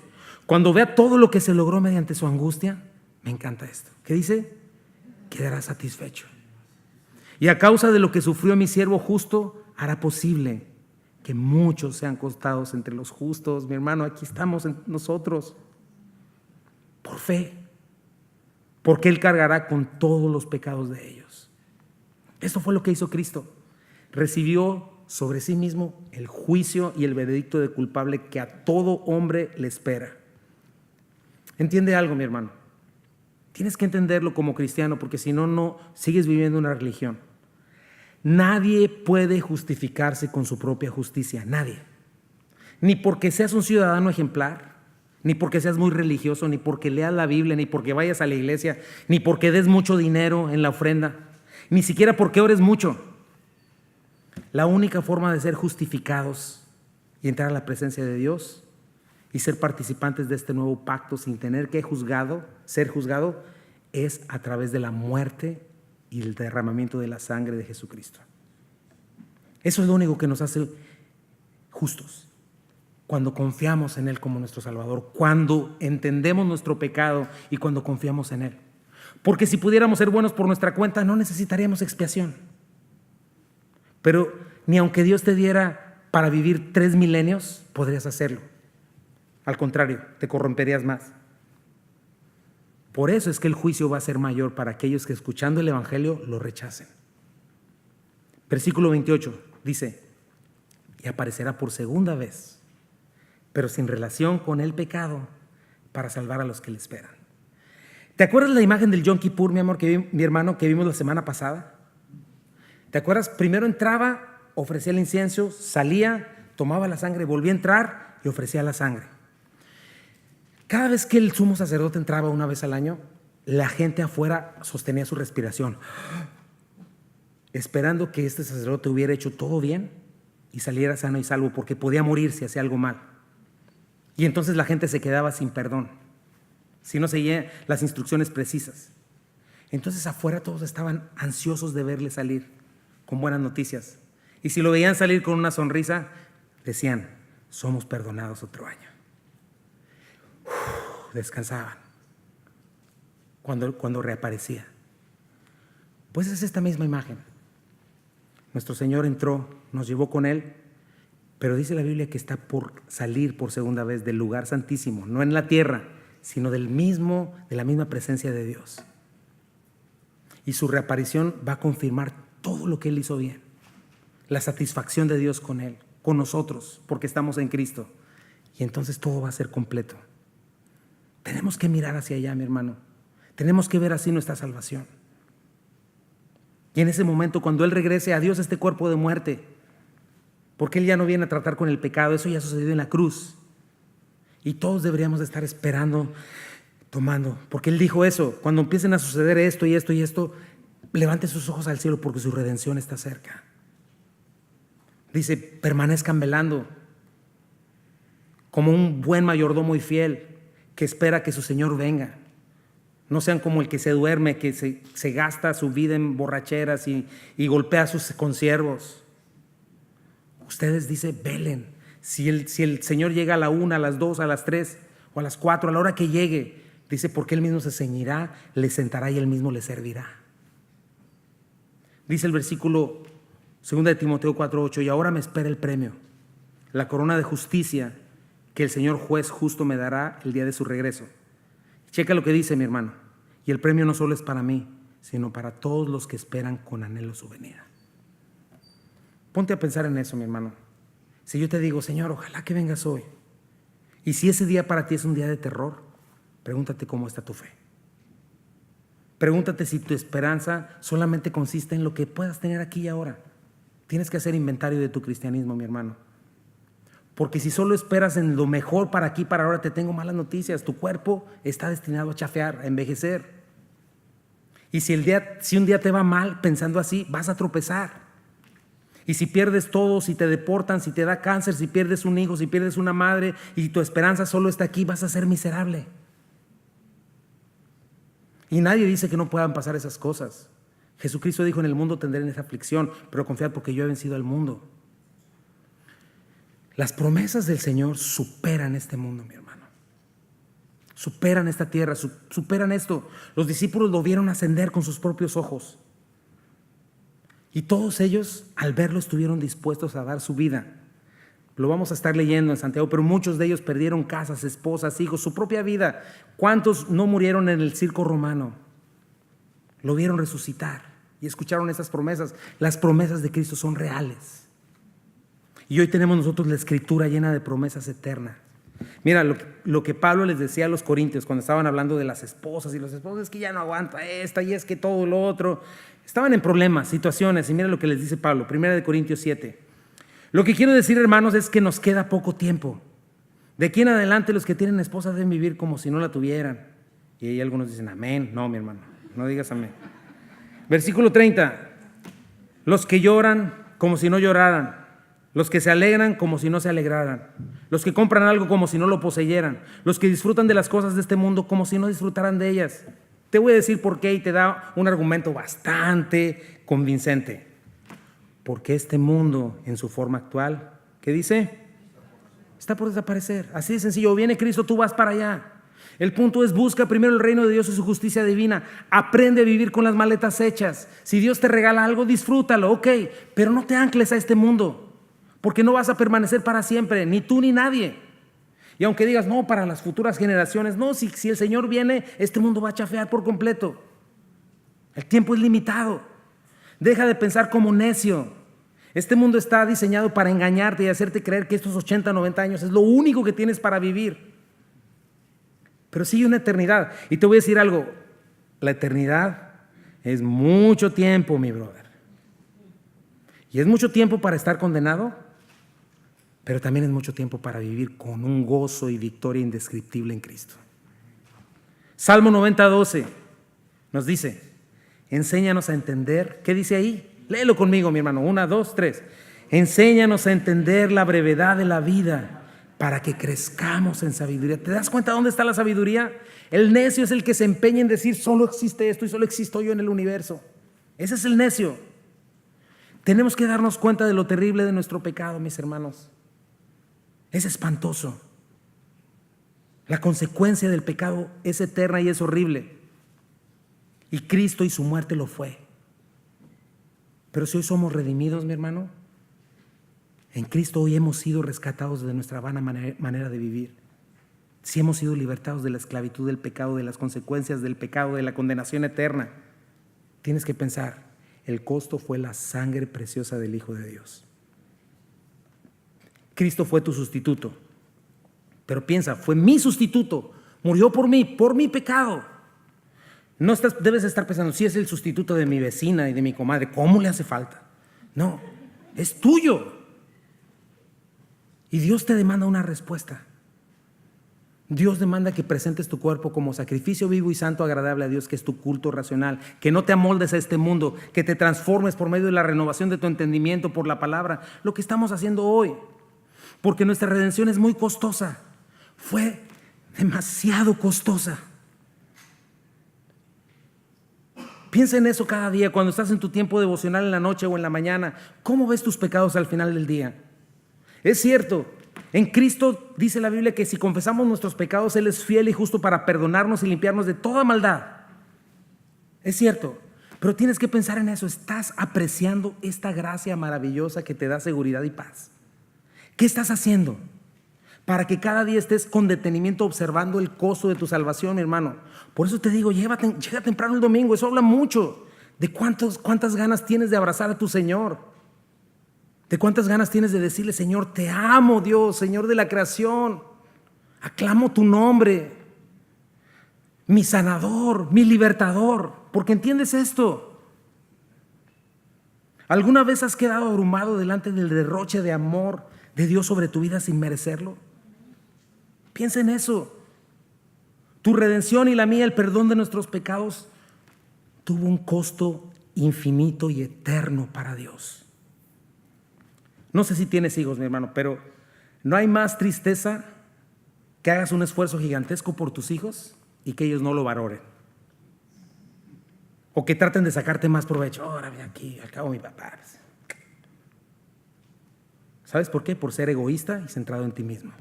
cuando vea todo lo que se logró mediante su angustia, me encanta esto, ¿qué dice? Quedará satisfecho. Y a causa de lo que sufrió mi siervo justo, hará posible que muchos sean contados entre los justos. Mi hermano, aquí estamos nosotros, por porque Él cargará con todos los pecados de ellos. Esto fue lo que hizo Cristo. Recibió sobre sí mismo el juicio y el veredicto de culpable que a todo hombre le espera. Entiende algo, mi hermano. Tienes que entenderlo como cristiano, porque si no, no sigues viviendo una religión. Nadie puede justificarse con su propia justicia, nadie. Ni porque seas un ciudadano ejemplar, ni porque seas muy religioso, ni porque leas la Biblia, ni porque vayas a la iglesia, ni porque des mucho dinero en la ofrenda, ni siquiera porque ores mucho. La única forma de ser justificados y entrar a la presencia de Dios y ser participantes de este nuevo pacto sin tener que ser juzgado, es a través de la muerte y el derramamiento de la sangre de Jesucristo. Eso es lo único que nos hace justos. Cuando confiamos en Él como nuestro Salvador, cuando entendemos nuestro pecado y cuando confiamos en Él. Porque si pudiéramos ser buenos por nuestra cuenta, no necesitaríamos expiación. Pero ni aunque Dios te diera para vivir 3 milenios, podrías hacerlo. Al contrario, te corromperías más. Por eso es que el juicio va a ser mayor para aquellos que escuchando el Evangelio lo rechacen. Versículo 28 dice, y aparecerá por segunda vez, pero sin relación con el pecado, para salvar a los que le esperan. ¿Te acuerdas la imagen del Yom Kippur, mi amor, mi hermano, que vimos la semana pasada? ¿Te acuerdas? Primero entraba, ofrecía el incienso, salía, tomaba la sangre, volvía a entrar y ofrecía la sangre. Cada vez que el sumo sacerdote entraba una vez al año, la gente afuera sostenía su respiración, esperando que este sacerdote hubiera hecho todo bien y saliera sano y salvo, porque podía morir si hacía algo mal. Y entonces la gente se quedaba sin perdón, si no seguía las instrucciones precisas. Entonces afuera todos estaban ansiosos de verle salir con buenas noticias. Y si lo veían salir con una sonrisa, decían, somos perdonados otro año. Descansaban cuando reaparecía. Pues es esta misma imagen. Nuestro Señor entró, nos llevó con Él, pero dice la Biblia que está por salir por segunda vez del lugar santísimo, no en la tierra, sino de la misma presencia de Dios. Y su reaparición va a confirmar todo lo que Él hizo bien, la satisfacción de Dios con Él, con nosotros, porque estamos en Cristo. Y entonces todo va a ser completo. Tenemos que mirar hacia allá, mi hermano. Tenemos que ver así nuestra salvación. Y en ese momento, cuando Él regrese, adiós a este cuerpo de muerte, porque Él ya no viene a tratar con el pecado. Eso ya sucedió en la cruz. Y todos deberíamos de estar esperando, tomando, porque Él dijo eso: cuando empiecen a suceder esto y esto y esto, levante sus ojos al cielo, porque su redención está cerca. Dice, permanezcan velando como un buen mayordomo y fiel que espera que su Señor venga. No sean como el que se duerme, que se gasta su vida en borracheras y golpea a sus consiervos. Ustedes, dice, velen. Si el Señor llega a la 1, a las 2, a las 3 o a las 4, a la hora que llegue, dice, porque Él mismo se ceñirá, le sentará y Él mismo le servirá. Dice el versículo 2 de Timoteo 4:8, y ahora me espera el premio, la corona de justicia que el Señor juez justo me dará el día de su regreso. Checa lo que dice, mi hermano. Y el premio no solo es para mí, sino para todos los que esperan con anhelo su venida. Ponte a pensar en eso, mi hermano. Si yo te digo, Señor, ojalá que vengas hoy, y si ese día para ti es un día de terror, pregúntate cómo está tu fe. Pregúntate si tu esperanza solamente consiste en lo que puedas tener aquí y ahora. Tienes que hacer inventario de tu cristianismo, mi hermano. Porque si solo esperas en lo mejor para aquí, para ahora, te tengo malas noticias. Tu cuerpo está destinado a chafear, a envejecer. Y si un día te va mal pensando así, vas a tropezar. Y si pierdes todo, si te deportan, si te da cáncer, si pierdes un hijo, si pierdes una madre y tu esperanza solo está aquí, vas a ser miserable. Y nadie dice que no puedan pasar esas cosas. Jesucristo dijo, en el mundo tendrán esa aflicción, pero confiad porque yo he vencido al mundo. Las promesas del Señor superan este mundo, mi hermano. Superan esta tierra, superan esto. Los discípulos lo vieron ascender con sus propios ojos. Y todos ellos, al verlo, estuvieron dispuestos a dar su vida. Lo vamos a estar leyendo en Santiago, pero muchos de ellos perdieron casas, esposas, hijos, su propia vida. ¿Cuántos no murieron en el circo romano? lo vieron resucitar y escucharon esas promesas. Las promesas de Cristo son reales. Y hoy tenemos nosotros la Escritura llena de promesas eternas. Mira lo que Pablo les decía a los corintios cuando estaban hablando de las esposas, y los esposos es que ya no aguanta esta y es que todo lo otro. Estaban en problemas, situaciones, y mira lo que les dice Pablo, 1 Corintios 7. Lo que quiero decir, hermanos, es que nos queda poco tiempo. De aquí en adelante los que tienen esposa deben vivir como si no la tuvieran. Y ahí algunos dicen amén. No, mi hermano, no digas amén. Versículo 30. Los que lloran como si no lloraran. Los que se alegran como si no se alegraran. Los que compran algo como si no lo poseyeran. Los que disfrutan de las cosas de este mundo como si no disfrutaran de ellas. Te voy a decir por qué y te da un argumento bastante convincente. Porque este mundo en su forma actual, ¿qué dice? Está por desaparecer. Así de sencillo. Viene Cristo, tú vas para allá. El punto es: busca primero el reino de Dios y su justicia divina. Aprende a vivir con las maletas hechas. Si Dios te regala algo, disfrútalo, ok, pero no te ancles a este mundo. Porque no vas a permanecer para siempre, ni tú ni nadie. Y aunque digas, no, para las futuras generaciones, no, si el Señor viene, este mundo va a chafear por completo. El tiempo es limitado. Deja de pensar como necio. Este mundo está diseñado para engañarte y hacerte creer que estos 80, 90 años es lo único que tienes para vivir. Pero sigue una eternidad. Y te voy a decir algo, la eternidad es mucho tiempo, mi brother. Y es mucho tiempo para estar condenado, pero también es mucho tiempo para vivir con un gozo y victoria indescriptible en Cristo. Salmo 90:12 nos dice: enséñanos a entender. ¿Qué dice ahí? Léelo conmigo, mi hermano. 1, 2, 3. Enséñanos a entender la brevedad de la vida para que crezcamos en sabiduría. ¿Te das cuenta dónde está la sabiduría? El necio es el que se empeña en decir solo existe esto y solo existo yo en el universo. Ese es el necio. Tenemos que darnos cuenta de lo terrible de nuestro pecado, mis hermanos. Es espantoso. La consecuencia del pecado es eterna y es horrible. Y Cristo y su muerte lo fue. Pero si hoy somos redimidos, mi hermano, en Cristo hoy hemos sido rescatados de nuestra vana manera de vivir. Si hemos sido libertados de la esclavitud del pecado, de las consecuencias del pecado, de la condenación eterna, tienes que pensar, el costo fue la sangre preciosa del Hijo de Dios. Cristo fue tu sustituto. Pero piensa, fue mi sustituto. Murió por mí, por mi pecado. No debes estar pensando, si es el sustituto de mi vecina y de mi comadre, ¿cómo le hace falta? No, es tuyo. Y Dios te demanda una respuesta. Dios demanda que presentes tu cuerpo como sacrificio vivo y santo, agradable a Dios, que es tu culto racional, que no te amoldes a este mundo, que te transformes por medio de la renovación de tu entendimiento por la palabra, lo que estamos haciendo hoy. Porque nuestra redención es muy costosa, fue demasiado costosa. Piensa en eso cada día, cuando estás en tu tiempo devocional en la noche o en la mañana. ¿Cómo ves tus pecados al final del día? Es cierto, en Cristo dice la Biblia que si confesamos nuestros pecados, Él es fiel y justo para perdonarnos y limpiarnos de toda maldad. Es cierto, pero tienes que pensar en eso. ¿Estás apreciando esta gracia maravillosa que te da seguridad y paz? ¿Qué estás haciendo para que cada día estés con detenimiento observando el costo de tu salvación, mi hermano? Por eso te digo, llega temprano el domingo. Eso habla mucho de cuántas ganas tienes de abrazar a tu Señor, de cuántas ganas tienes de decirle: Señor, te amo, Dios, Señor de la creación, aclamo tu nombre, mi sanador, mi libertador. Porque entiendes esto. ¿Alguna vez has quedado abrumado delante del derroche de amor de Dios sobre tu vida sin merecerlo? Piensa en eso. Tu redención y la mía, el perdón de nuestros pecados, tuvo un costo infinito y eterno para Dios. No sé si tienes hijos, mi hermano, pero no hay más tristeza que hagas un esfuerzo gigantesco por tus hijos y que ellos no lo valoren. O que traten de sacarte más provecho. Ahora ve aquí, al cabo mi papá. ¿Sabes por qué? Por ser egoísta y centrado en ti mismo.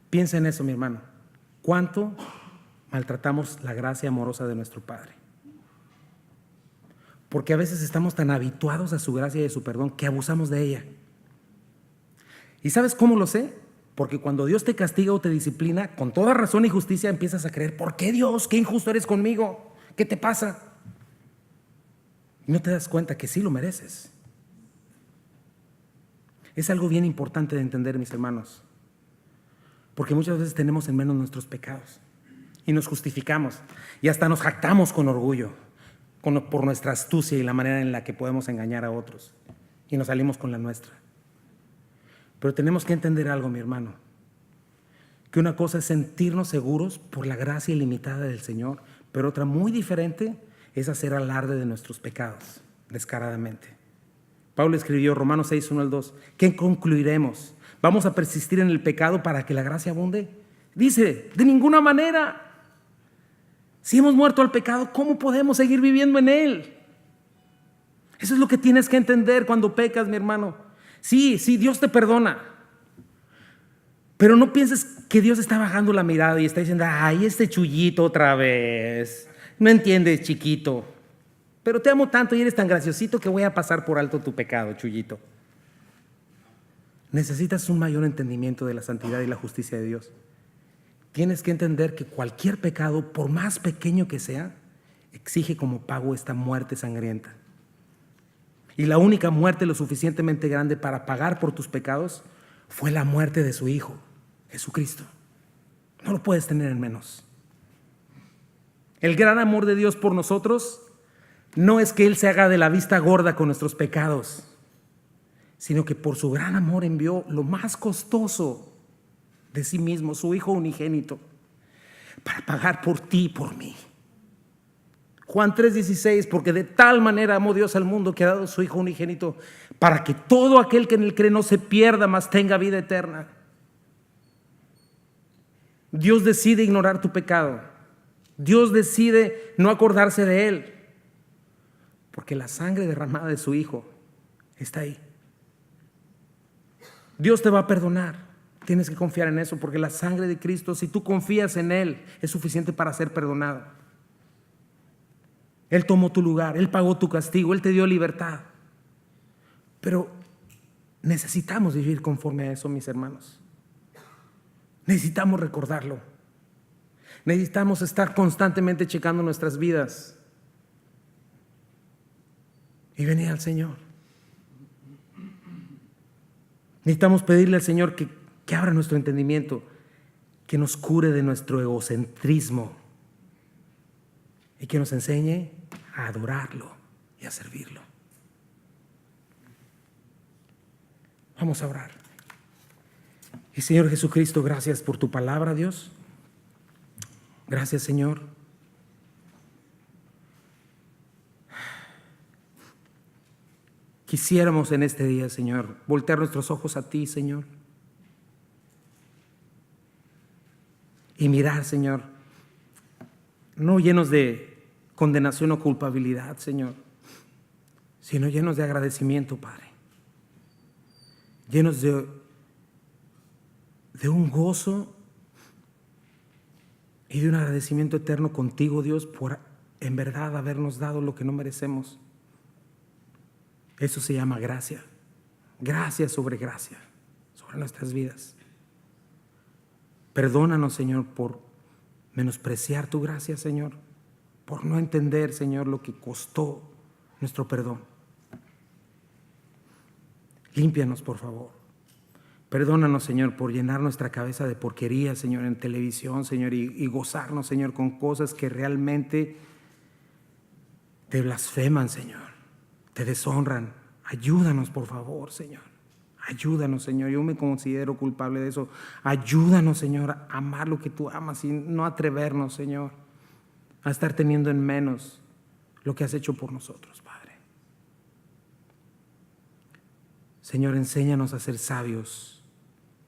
Piensa en eso, mi hermano. ¿Cuánto maltratamos la gracia amorosa de nuestro Padre? Porque a veces estamos tan habituados a su gracia y a su perdón que abusamos de ella. ¿Y sabes cómo lo sé? Porque cuando Dios te castiga o te disciplina, con toda razón y justicia empiezas a creer, ¿por qué Dios? ¿Qué injusto eres conmigo? ¿Qué te pasa? Y no te das cuenta que sí lo mereces. Es algo bien importante de entender, mis hermanos, porque muchas veces tenemos en menos nuestros pecados y nos justificamos y hasta nos jactamos con orgullo por nuestra astucia y la manera en la que podemos engañar a otros, y nos salimos con la nuestra. Pero tenemos que entender algo, mi hermano, que una cosa es sentirnos seguros por la gracia ilimitada del Señor, pero otra muy diferente es hacer alarde de nuestros pecados descaradamente. Pablo escribió Romanos 6, 1 al 2, ¿qué concluiremos? ¿Vamos a persistir en el pecado para que la gracia abunde? Dice, de ninguna manera. Si hemos muerto al pecado, ¿cómo podemos seguir viviendo en él? Eso es lo que tienes que entender cuando pecas, mi hermano. Sí, Dios te perdona, pero no pienses que Dios está bajando la mirada y está diciendo, ay, este chullito otra vez, no entiendes, chiquito, pero te amo tanto y eres tan graciosito que voy a pasar por alto tu pecado, chullito. Necesitas un mayor entendimiento de la santidad y la justicia de Dios. Tienes que entender que cualquier pecado, por más pequeño que sea, exige como pago esta muerte sangrienta. Y la única muerte lo suficientemente grande para pagar por tus pecados fue la muerte de su Hijo, Jesucristo. No lo puedes tener en menos. El gran amor de Dios por nosotros no es que Él se haga de la vista gorda con nuestros pecados, sino que por su gran amor envió lo más costoso de sí mismo, su Hijo unigénito, para pagar por ti y por mí. Juan 3:16, porque de tal manera amó Dios al mundo que ha dado su Hijo unigénito para que todo aquel que en él cree no se pierda, mas tenga vida eterna. Dios decide ignorar tu pecado. Dios decide no acordarse de él, porque la sangre derramada de su Hijo está ahí. Dios te va a perdonar. Tienes que confiar en eso, porque la sangre de Cristo, si tú confías en él, es suficiente para ser perdonado. Él tomó tu lugar, Él pagó tu castigo, Él te dio libertad. Pero necesitamos vivir conforme a eso, mis hermanos. Necesitamos recordarlo. Necesitamos estar constantemente checando nuestras vidas y venir al Señor. Necesitamos pedirle al Señor que abra nuestro entendimiento, que nos cure de nuestro egocentrismo y que nos enseñe a adorarlo y a servirlo. Vamos a orar. Y Señor Jesucristo, gracias por tu palabra, Dios. Gracias, Señor. Quisiéramos en este día, Señor, voltear nuestros ojos a ti, Señor, y mirar, Señor, no llenos de condenación o culpabilidad, Señor, sino llenos de agradecimiento, Padre. Llenos de un gozo y de un agradecimiento eterno contigo, Dios, por en verdad habernos dado lo que no merecemos. Eso se llama gracia. Gracia sobre nuestras vidas. Perdónanos, Señor, por menospreciar tu gracia, Señor, por no entender, Señor, lo que costó nuestro perdón. Límpianos, por favor. Perdónanos, Señor, por llenar nuestra cabeza de porquería, Señor, en televisión, Señor, y gozarnos, Señor, con cosas que realmente te blasfeman, Señor, te deshonran. Ayúdanos, por favor, Señor. Ayúdanos, Señor. Yo me considero culpable de eso. Ayúdanos, Señor, a amar lo que tú amas y no atrevernos, Señor, a estar teniendo en menos lo que has hecho por nosotros, Padre. Señor, enséñanos a ser sabios,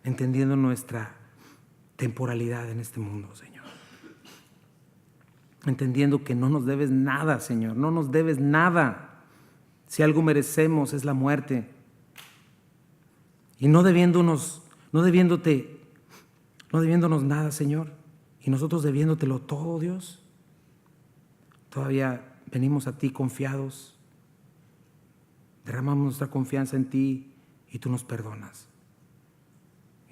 entendiendo nuestra temporalidad en este mundo, Señor. Entendiendo que no nos debes nada, Señor, no nos debes nada. Si algo merecemos es la muerte. Y no debiéndonos nada, Señor, y nosotros debiéndotelo todo, Dios, todavía venimos a ti confiados, derramamos nuestra confianza en ti y tú nos perdonas.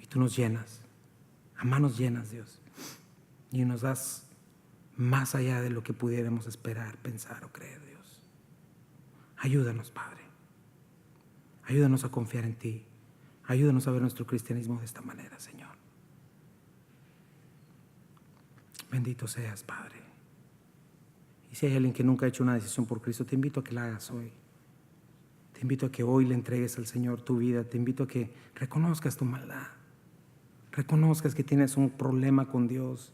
y tú nos llenas, a manos llenas, Dios, y nos das más allá de lo que pudiéramos esperar, pensar o creer, Dios. Ayúdanos, Padre. Ayúdanos a confiar en ti. Ayúdanos a ver nuestro cristianismo de esta manera, Señor. Bendito seas, Padre. Y si hay alguien que nunca ha hecho una decisión por Cristo, te invito a que la hagas hoy. Te invito a que hoy le entregues al Señor tu vida. Te invito a que reconozcas tu maldad. Reconozcas que tienes un problema con Dios.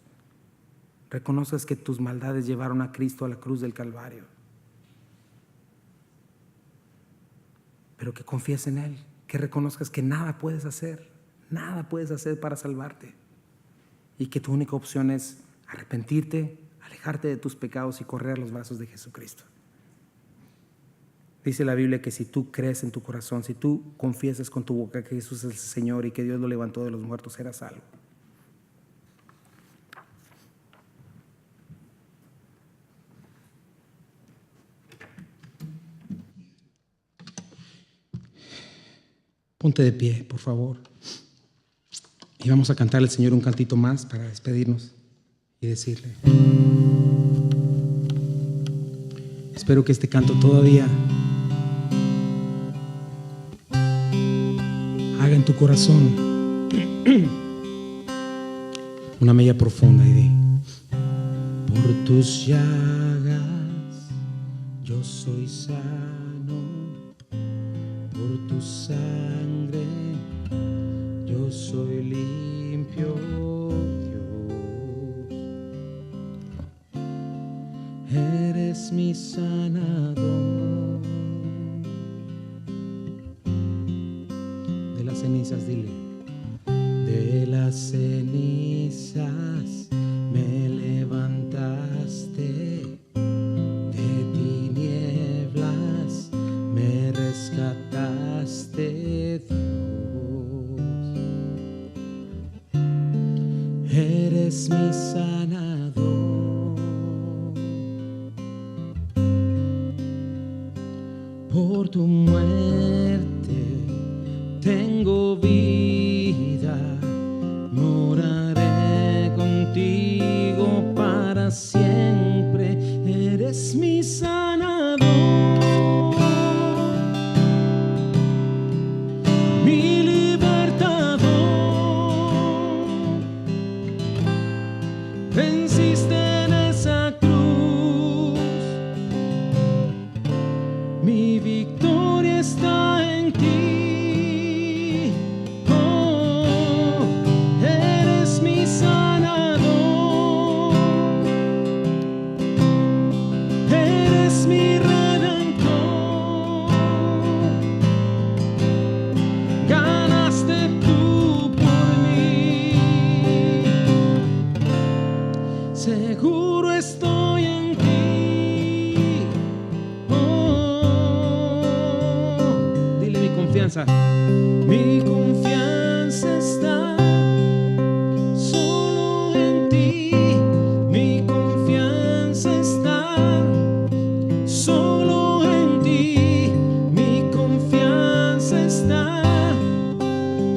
Reconozcas que tus maldades llevaron a Cristo a la cruz del Calvario. Pero que confíes en Él, que reconozcas que nada puedes hacer para salvarte. Y que tu única opción es arrepentirte, alejarte de tus pecados y correr a los brazos de Jesucristo. Dice la Biblia que si tú crees en tu corazón, si tú confiesas con tu boca que Jesús es el Señor y que Dios lo levantó de los muertos, serás salvo. Ponte de pie, por favor. Y vamos a cantarle al Señor un cantito más para despedirnos y decirle: espero que este canto todavía haga en tu corazón una mella profunda y di: por tus llagas yo soy sano, por tu sangre yo soy limpio, Dios. Eres mi sanador. De las cenizas, dile: de las cenizas me levantaste, de tinieblas me rescataste, Dios. Eres mi sanador. Por tu muerte tengo vida, moraré contigo para siempre. Eres mi sanador, mi libertador. Venciste en esa cruz, mi victoria está en ti. Oh, eres mi sanador, eres mi redentor. Ganaste tú por mí, seguro estoy en ti. Oh, dile: mi confianza está solo en ti. Mi confianza está solo en ti. Mi confianza está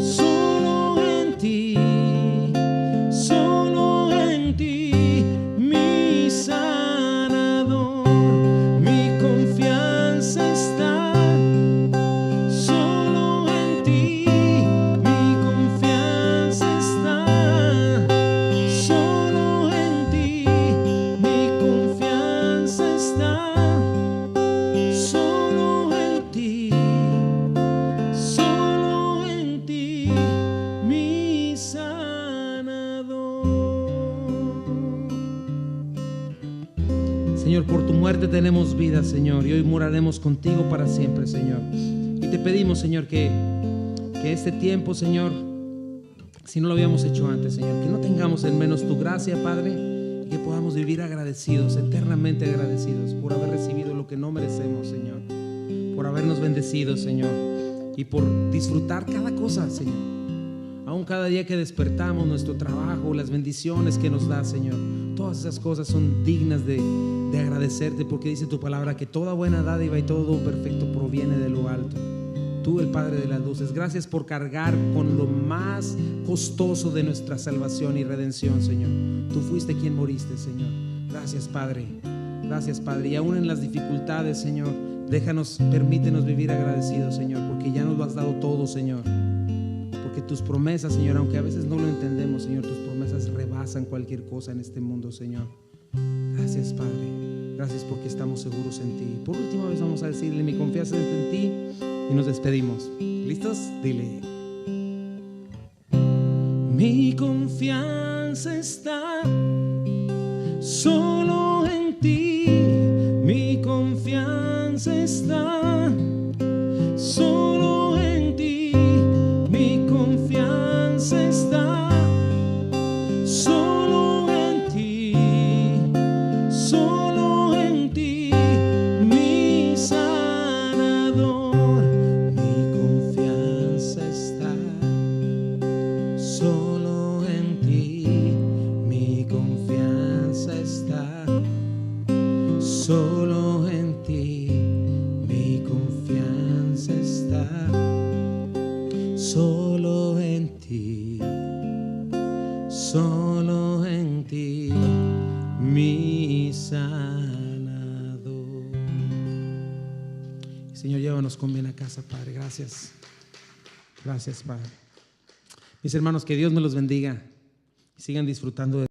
solo en ti. Solo en ti, mi sanador. Mi confianza está solo en ti. Mi confianza está solo en ti. Mi confianza está solo en ti. Solo en ti, mi sanador. Señor, por tu muerte tenemos vida, Señor, y hoy moraremos contigo para siempre, Señor. Y te pedimos, Señor, que este tiempo, Señor, si no lo habíamos hecho antes, Señor, que no tengamos en menos tu gracia, Padre, y que podamos vivir agradecidos, eternamente agradecidos, por haber recibido lo que no merecemos, Señor, por habernos bendecido, Señor, y por disfrutar cada cosa, Señor. Aún cada día que despertamos, nuestro trabajo, las bendiciones que nos da, Señor, todas esas cosas son dignas de agradecerte, porque dice tu palabra que toda buena dádiva y todo don perfecto proviene de lo alto. tú, el Padre de las luces. Gracias por cargar con lo más costoso de nuestra salvación y redención, Señor. Tú fuiste quien moriste, Señor. Gracias, Padre. Gracias, Padre. Y aún en las dificultades, Señor, permítenos vivir agradecidos, Señor, porque ya nos lo has dado todo, Señor. Porque tus promesas, Señor, aunque a veces no lo entendemos, Señor, tus promesas rebasan cualquier cosa en este mundo, Señor. Gracias, Padre. Gracias porque estamos seguros en ti. Por última vez vamos a decirle: mi confianza está en ti, y nos despedimos. ¿Listos? Dile: mi confianza está solo en ti. Mi confianza está solo en ti. Mi confianza está solo en ti. Solo en ti, mi sanador. Mi confianza está solo en ti. Mi confianza está solo en ti. Mi confianza está solo en ti. Solo en ti, mi sanador. Señor, llévanos con bien a casa, Padre. Gracias. Gracias, Padre. Mis hermanos, que Dios me los bendiga y sigan disfrutando de